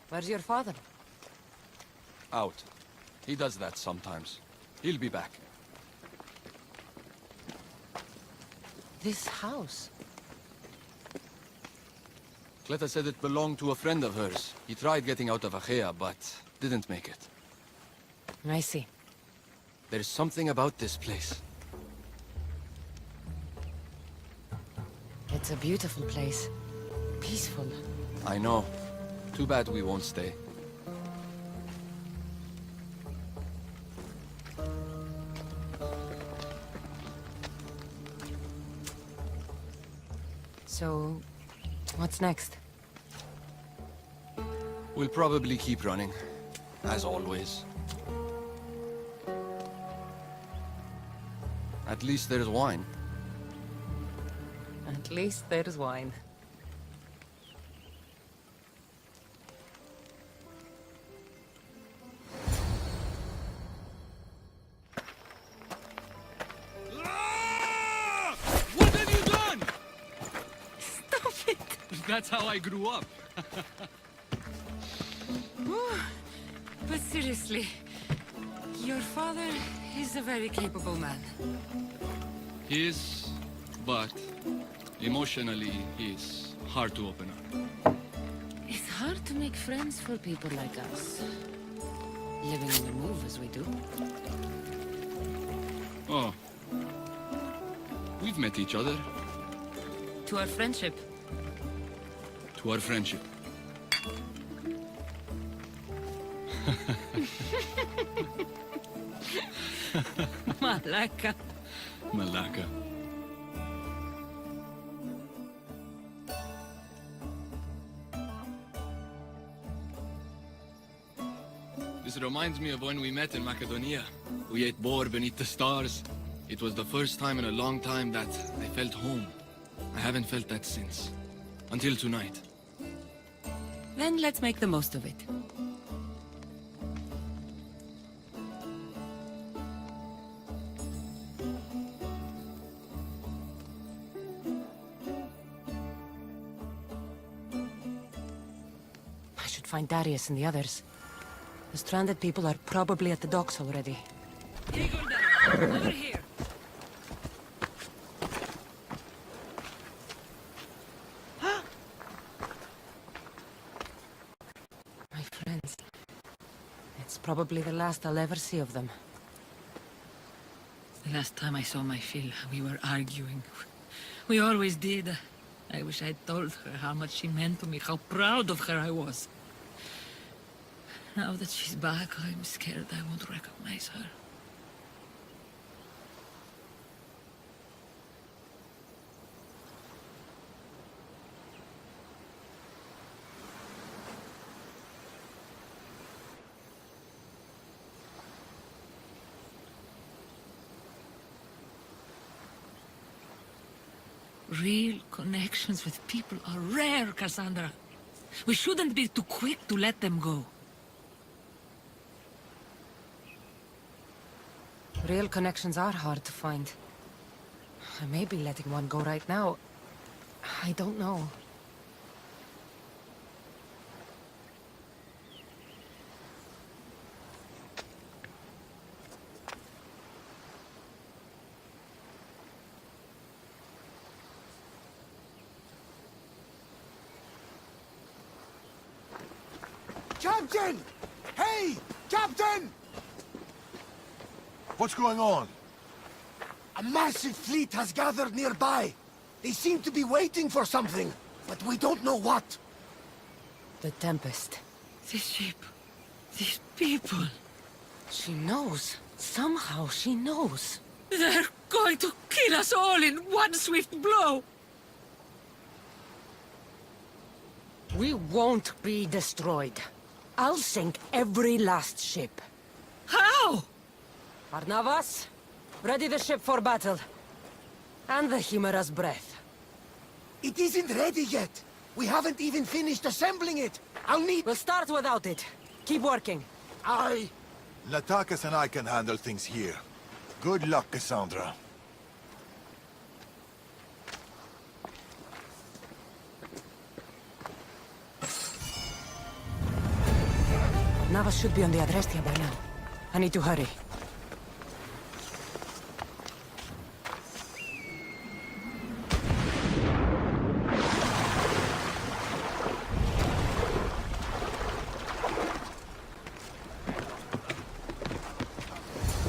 Where's your father? Out. He does that sometimes. He'll be back. This house? Cleta said it belonged to a friend of hers. He tried getting out of Achaea, but didn't make it. I see. There's something about this place. It's a beautiful place. Peaceful. I know. Too bad we won't stay. So, what's next? We'll probably keep running, as always. At least there's wine. At least there's wine. What have you done? Stop it! That's how I grew up. But seriously, your father is a very capable man. He is, but Emotionally, he's hard to open up. It's hard to make friends for people like us. Living on the move as we do. Oh. We've met each other. To our friendship. To our friendship. Malaka. Malaka. This reminds me of when we met in Macedonia. We ate boar beneath the stars. It was the first time in a long time that I felt home. I haven't felt that since. Until tonight. Then let's make the most of it. I should find Darius and the others. The stranded people are probably at the docks already. Over here. My friends. It's probably the last I'll ever see of them. The last time I saw my Phil, we were arguing. We always did. I wish I'd told her how much she meant to me, how proud of her I was. Now that she's back, I'm scared I won't recognize her. Real connections with people are rare, Cassandra. We shouldn't be too quick to let them go. Real connections are hard to find. I may be letting one go right now. I don't know. Captain! Hey! Captain! What's going on? A massive fleet has gathered nearby. They seem to be waiting for something, but we don't know what. The Tempest. This ship. These people. She knows. Somehow she knows. They're going to kill us all in one swift blow. We won't be destroyed. I'll sink every last ship. How? Arnavas, ready the ship for battle. And the Chimera's breath. It isn't ready yet. We haven't even finished assembling it. I'll need... We'll start without it. Keep working. Aye. Natakas and I can handle things here. Good luck, Cassandra. Navas should be on the Adrestia by now. I need to hurry.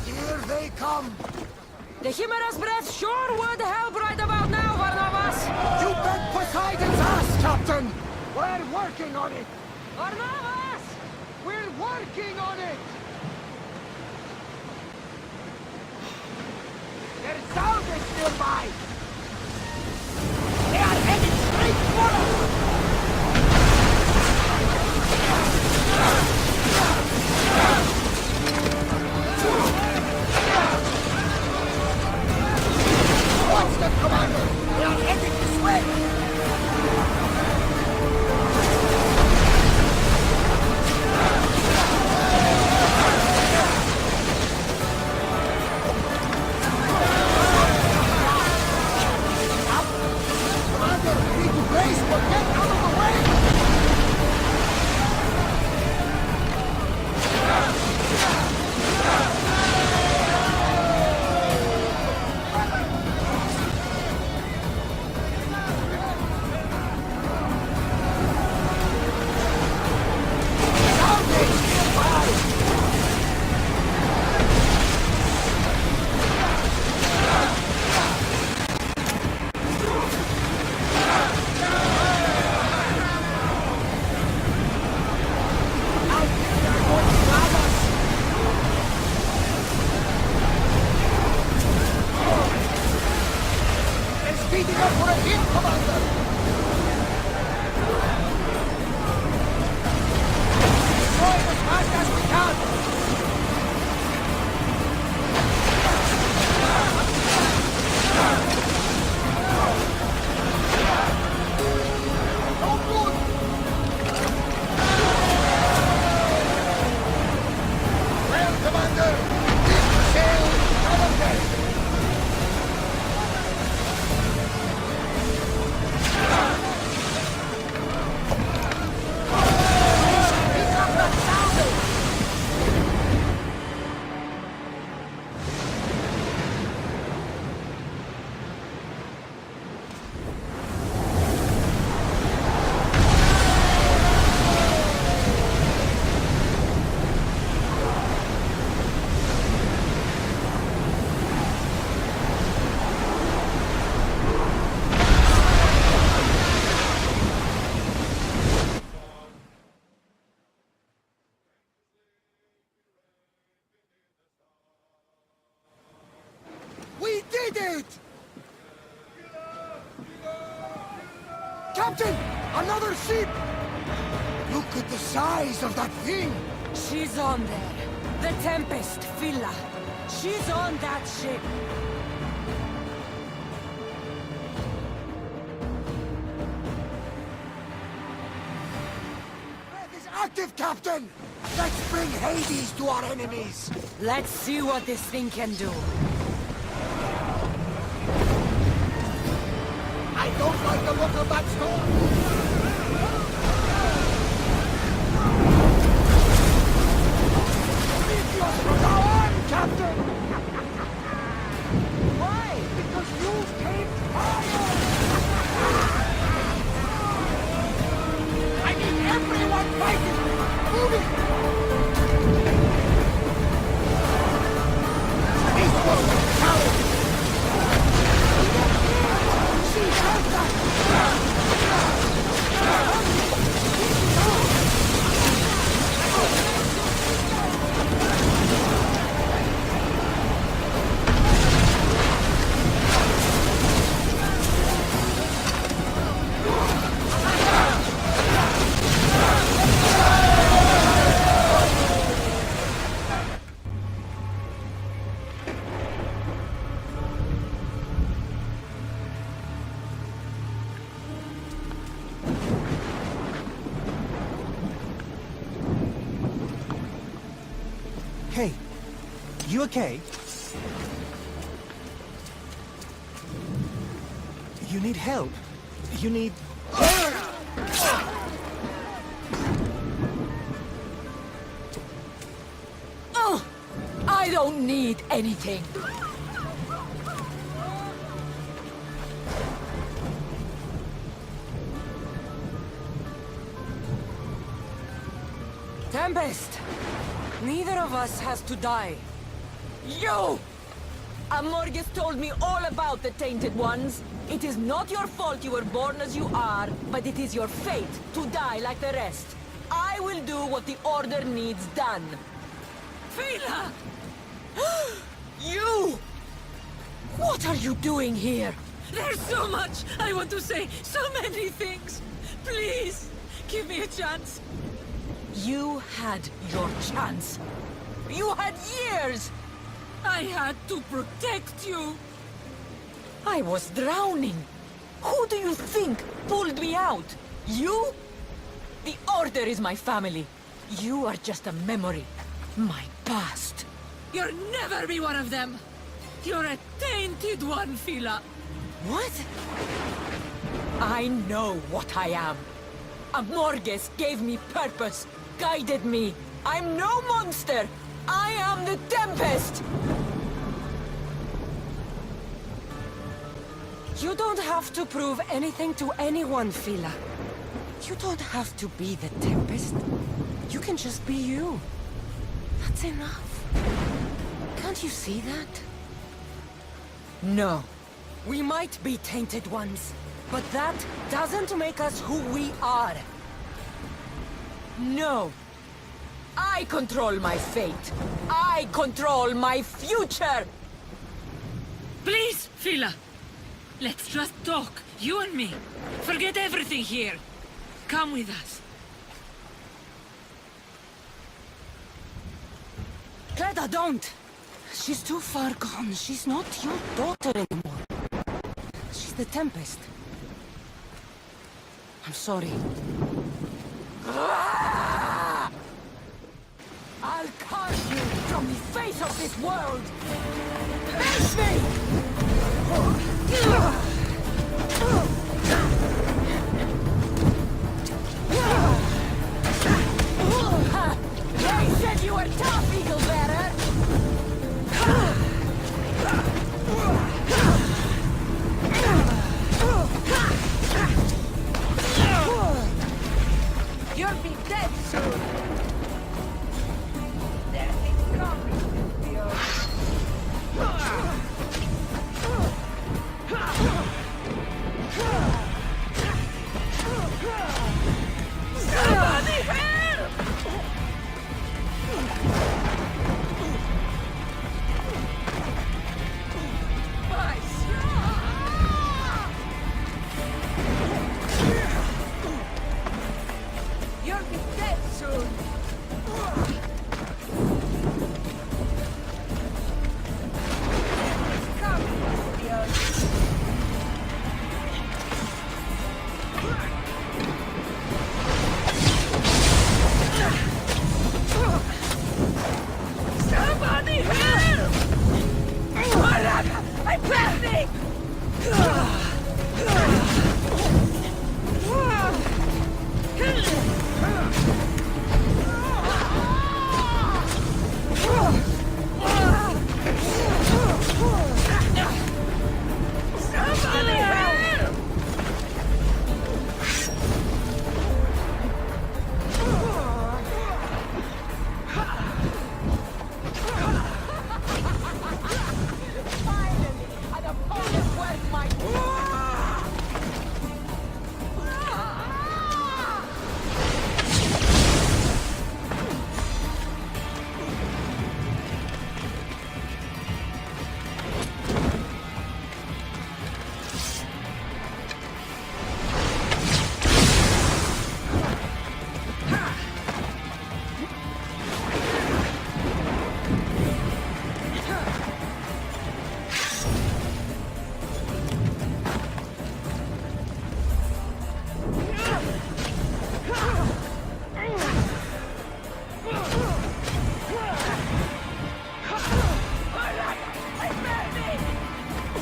Here they come! The Chimera's breath sure would help right about now, Barnabas! You bet Poseidon's ass, Captain! We're working on it! Barnabas! We're working on it! There's salvage nearby! They are headed straight for us! Watch them, Commander! They are headed this way! Prepare for a hit, Commander! Destroy it as fast as we can! No good! Well, Commander, this sail cover deck! We did it! Captain! Another ship! Look at the size of that thing! She's on there. The Tempest, Villa. She's on that ship. Threat is active, Captain! Let's bring Hades to our enemies! Let's see what this thing can do. I don't like the look of that storm! Meteors from now on, Captain! Why? Because you came fire! I need everyone fighting! Moving! Eastward! South! She has that! Hey, you okay? You need help. You need... Oh! I don't need anything. Tempest! Neither of us has to die. You! Amorgus told me all about the Tainted Ones. It is not your fault you were born as you are, but it is your fate to die like the rest. I will do what the Order needs done. Fila! You! What are you doing here? There's so much I want to say, so many things. Please, give me a chance. You had your chance. You had years! I had to protect you. I was drowning. Who do you think pulled me out? You? The Order is my family. You are just a memory. My past. You'll never be one of them. You're a tainted one, Fila. What? I know what I am. Amorgus gave me purpose, guided me. I'm no monster. I am the Tempest. You don't have to prove anything to anyone, Fila. You don't have to be the Tempest. You can just be you. That's enough. Can't you see that? No. We might be Tainted Ones, but that doesn't make us who we are. No. I control my fate. I control my future! Please, Fila. Let's just talk, you and me. Forget everything here. Come with us. Cleda, don't! She's too far gone. She's not your daughter anymore. She's the Tempest. I'm sorry. I'll carve you from the face of this world! Face me! They said you were tough, Eagle Bearer! You'll be dead soon! There is coming, Somebody help! My son! You'll be dead soon! Somebody help! I'm burning! Somebody help! Finally, an opponent worth my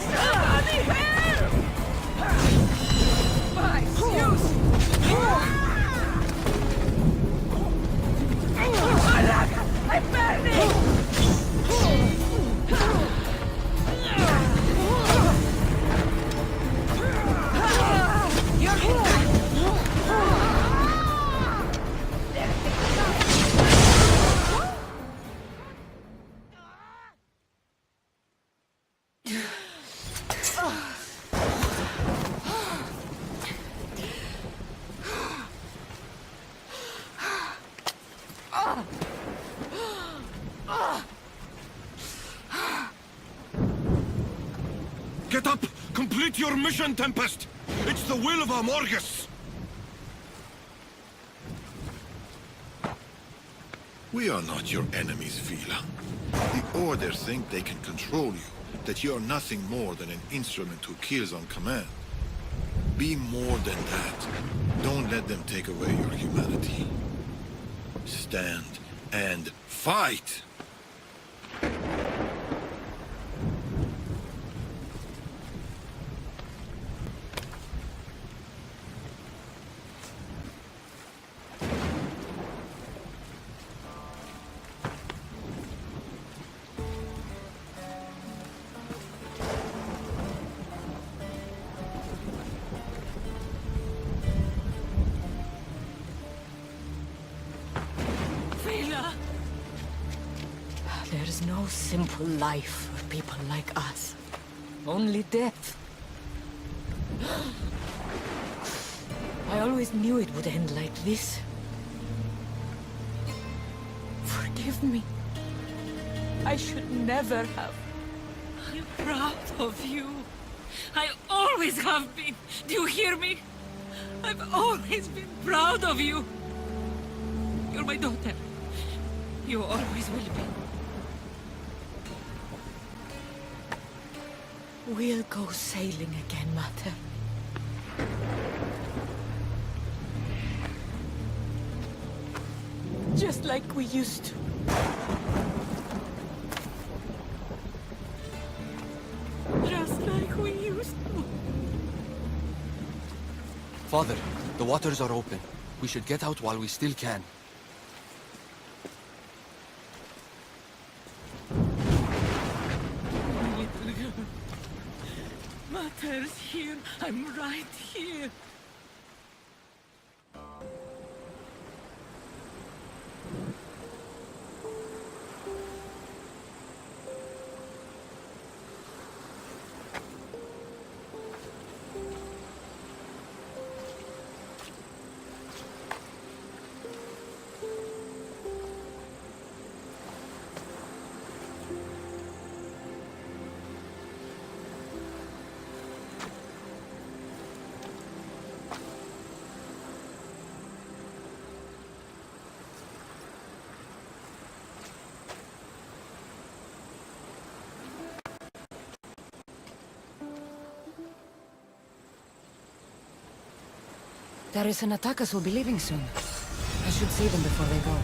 Somebody help! My Zeus! I'm burning! You're Get up! Complete your mission, Tempest! It's the will of Amorgus! We are not your enemies, Fila. The Order think they can control you, that you are nothing more than an instrument who kills on command. Be more than that. Don't let them take away your humanity. Stand and fight! There's no simple life for people like us. Only death. I always knew it would end like this. Forgive me. I should never have. I'm proud of you. I always always have been. Do you hear me? I've always been proud of you. You're my daughter. You always will be. We'll go sailing again, Mother. Just like we used to. Just like we used to. Father, the waters are open. We should get out while we still can. Little girl. Mother's here. I'm right here. Darius and Atakas will be leaving soon. I should see them before they go.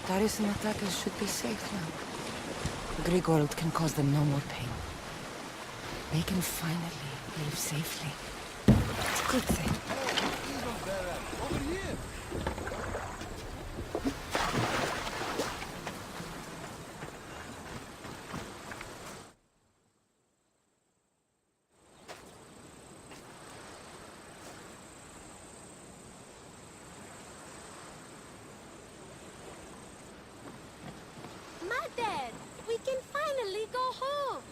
Darius and Atakas should be safe now. The Greek world can cause them no more pain. They can finally live safely. It's a good thing. Over here! Mother, we can finally go home.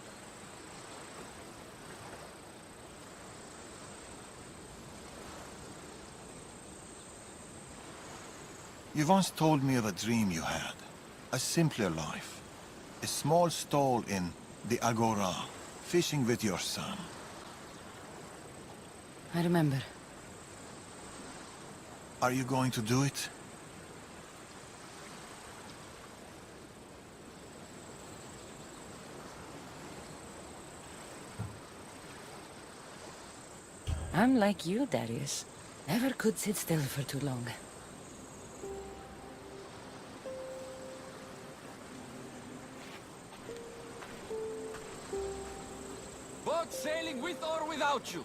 You once told me of a dream you had. A simpler life. A small stall in the Agora, fishing with your son. I remember. Are you going to do it? I'm like you, Darius. Never could sit still for too long. Boat sailing with or without you.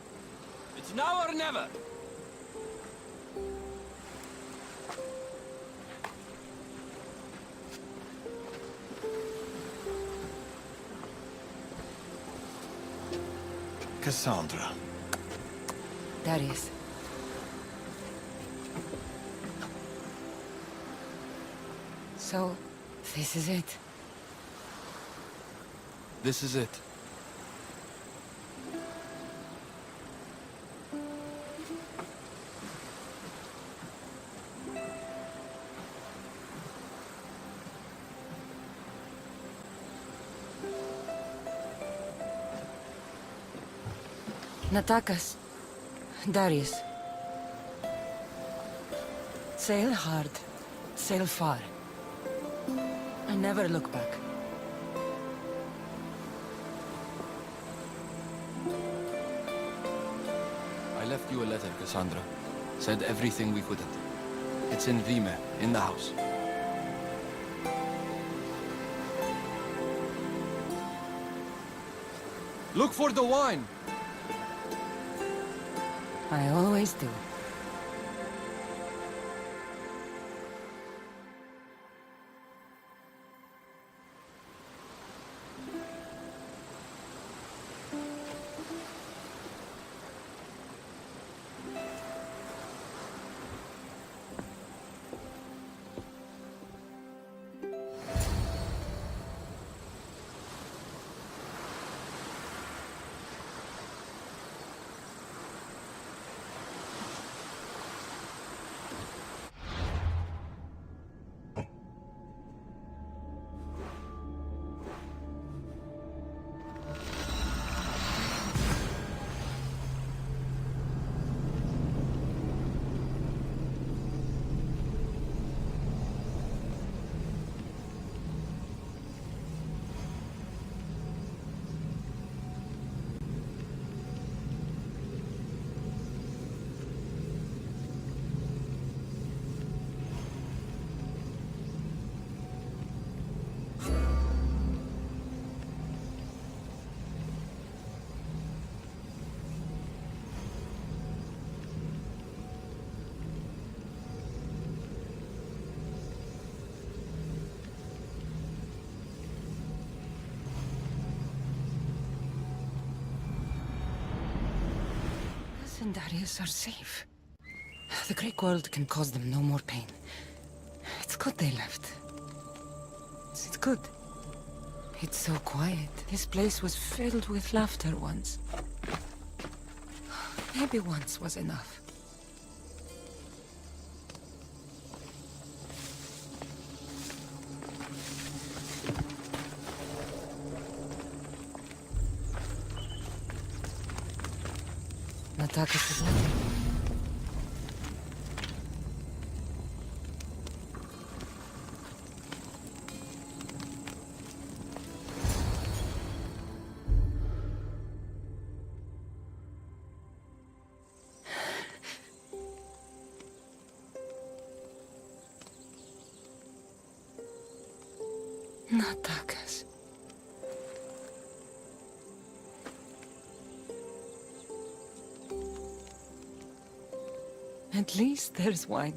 It's now or never. Cassandra. Darius. So, this is it. This is it. Natakas. Darius. Sail hard. Sail far. And never look back. I left you a letter, Cassandra. Said everything we couldn't. It's in Vime, in the house. Look for the wine! I always do. and Darius are safe. The Greek world can cause them no more pain. It's good they left. It's good. It's so quiet. This place was filled with laughter once. Maybe once was enough. Natakis' letter. Natakas. At least there's wine.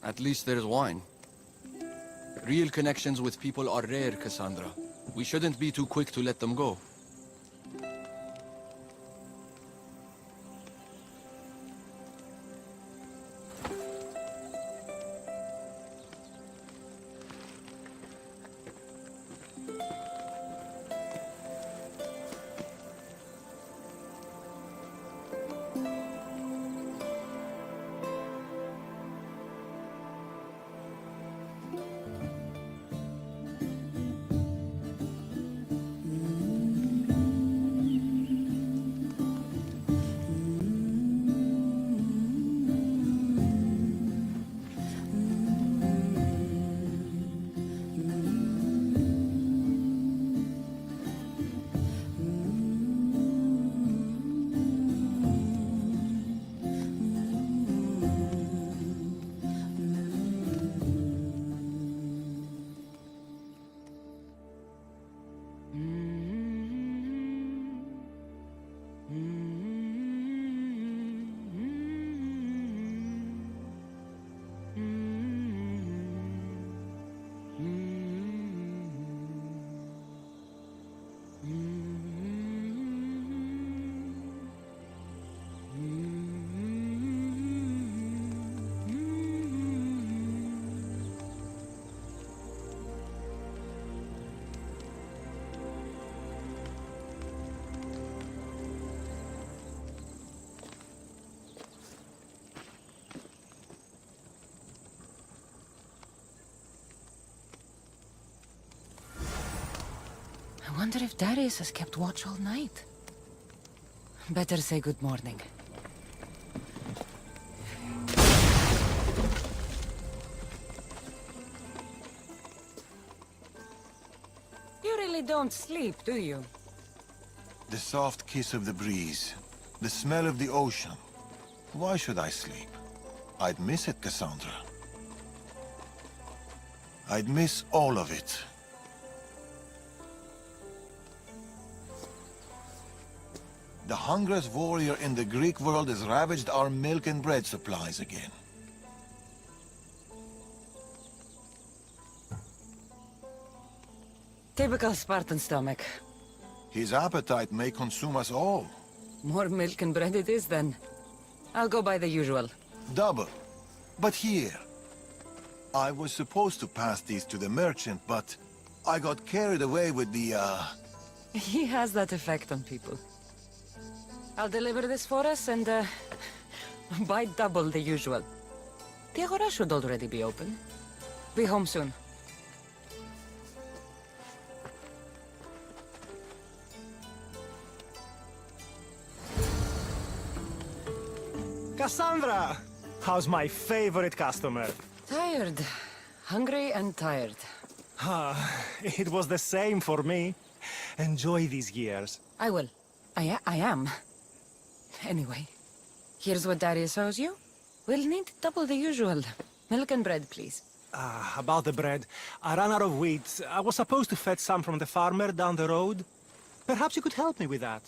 At least there's wine. Real connections with people are rare, Cassandra. We shouldn't be too quick to let them go. I wonder if Darius has kept watch all night. Better say good morning. You really don't sleep, do you? The soft kiss of the breeze, the smell of the ocean. Why should I sleep? I'd miss it, Cassandra. I'd miss all of it. The hungriest warrior in the Greek world has ravaged our milk and bread supplies again. Typical Spartan stomach. His appetite may consume us all. More milk and bread it is, then. I'll go by the usual. Double. But here. I was supposed to pass these to the merchant, but I got carried away with the, He has that effect on people. I'll deliver this for us and, buy double the usual. The Agora should already be open. Be home soon. Cassandra! How's my favorite customer? Tired. Hungry and tired. It was the same for me. Enjoy these years. I will. I am. Anyway, here's what Darius owes you. We'll need double the usual. Milk and bread, please. About the bread. I ran out of wheat. I was supposed to fetch some from the farmer down the road. Perhaps you could help me with that.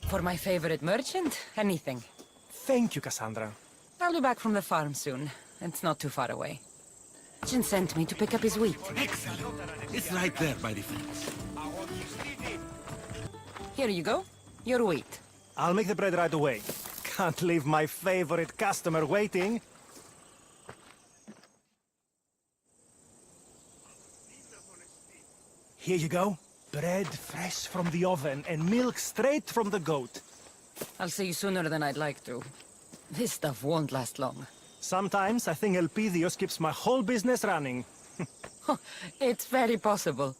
For my favorite merchant, anything. Thank you, Cassandra. I'll be back from the farm soon. It's not too far away. Jin sent me to pick up his wheat. Excellent. It's right there by the fence. Here you go. Your wheat. I'll make the bread right away. Can't leave my favorite customer waiting. Here you go. Bread fresh from the oven and milk straight from the goat. I'll see you sooner than I'd like to. This stuff won't last long. Sometimes I think Elpidios keeps my whole business running. It's very possible.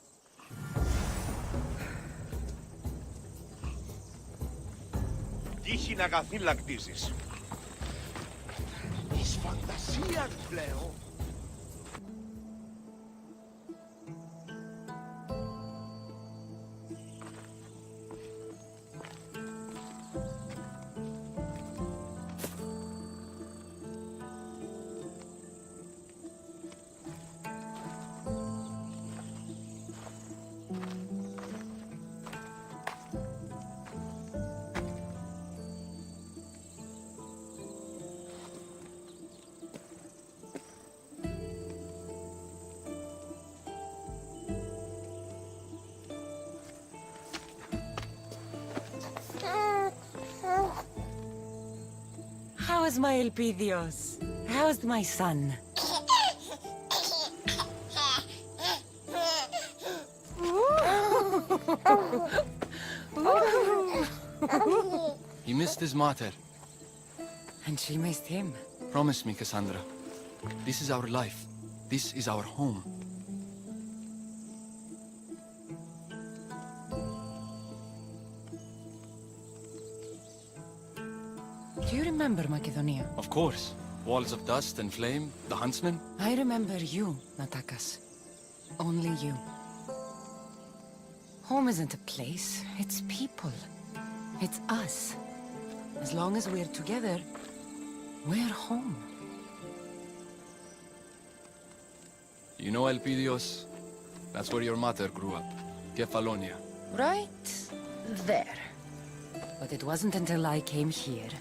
Τύχη να καθήλακτήσεις. Της φαντασίας πλέον. How's my Elpidios? How's my son? He missed his mater. And she missed him. Promise me, Cassandra. This is our life. This is our home. Do you remember Macedonia? Of course. Walls of dust and flame, the huntsman. I remember you, Natakas. Only you. Home isn't a place, it's people. It's us. As long as we're together, we're home. You know Elpidios? That's where your mater grew up. Kefalonia. Right there. But it wasn't until I came here,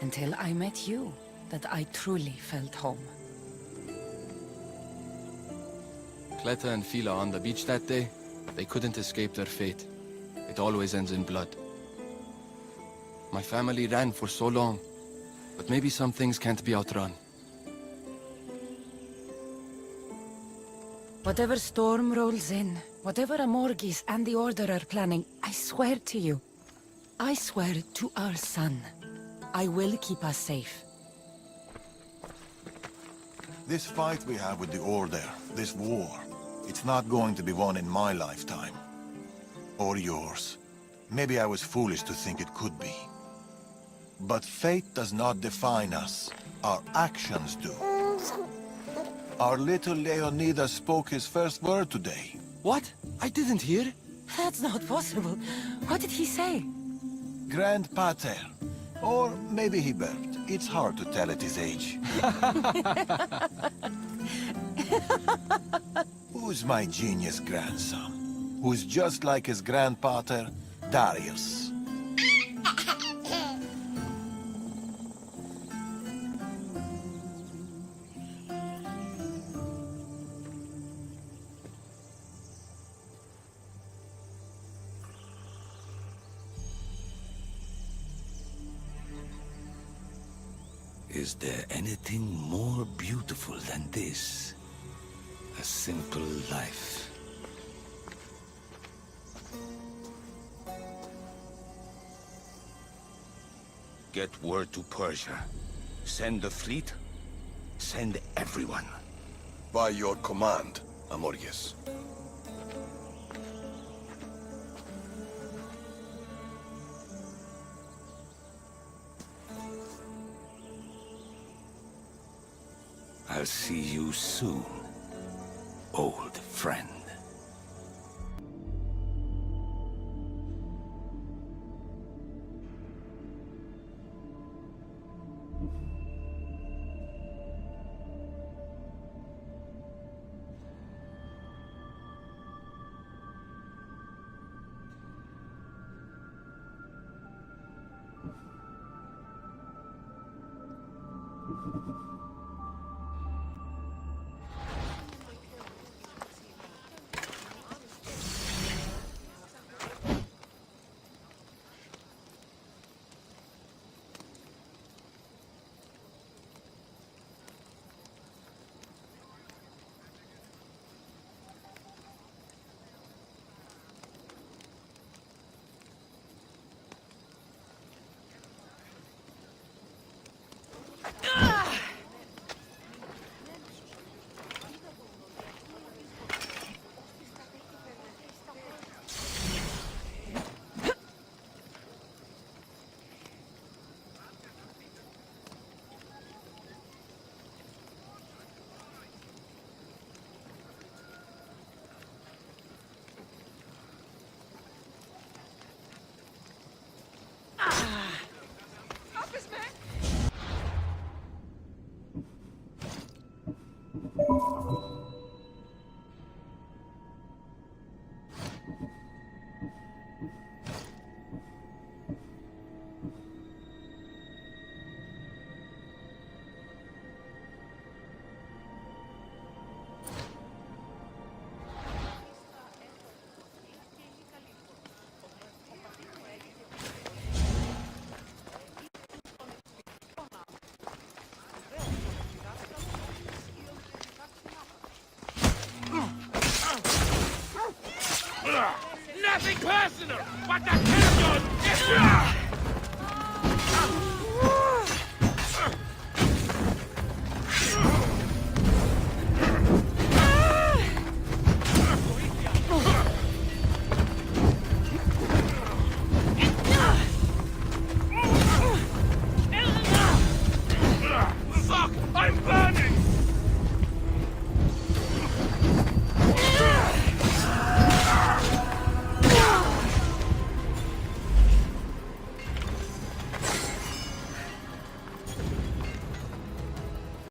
until I met you, that I truly felt home. Cleta and Fila on the beach that day, they couldn't escape their fate. It always ends in blood. My family ran for so long, but maybe some things can't be outrun. Whatever storm rolls in, whatever Amorgis and the Order are planning, I swear to you, I swear to our son, I will keep us safe. This fight we have with the Order, this war, it's not going to be won in my lifetime. Or yours. Maybe I was foolish to think it could be. But fate does not define us. Our actions do. Our little Leonidas spoke his first word today. What? I didn't hear. That's not possible. What did he say? Grandpater. Or maybe he burped. It's hard to tell at his age. Who's my genius grandson? Who's just like his grandpater, Darius? Is there anything more beautiful than this? A simple life. Get word to Persia. Send the fleet. Send everyone. By your command, Amorges. I'll see you soon, old friend. I'm burning!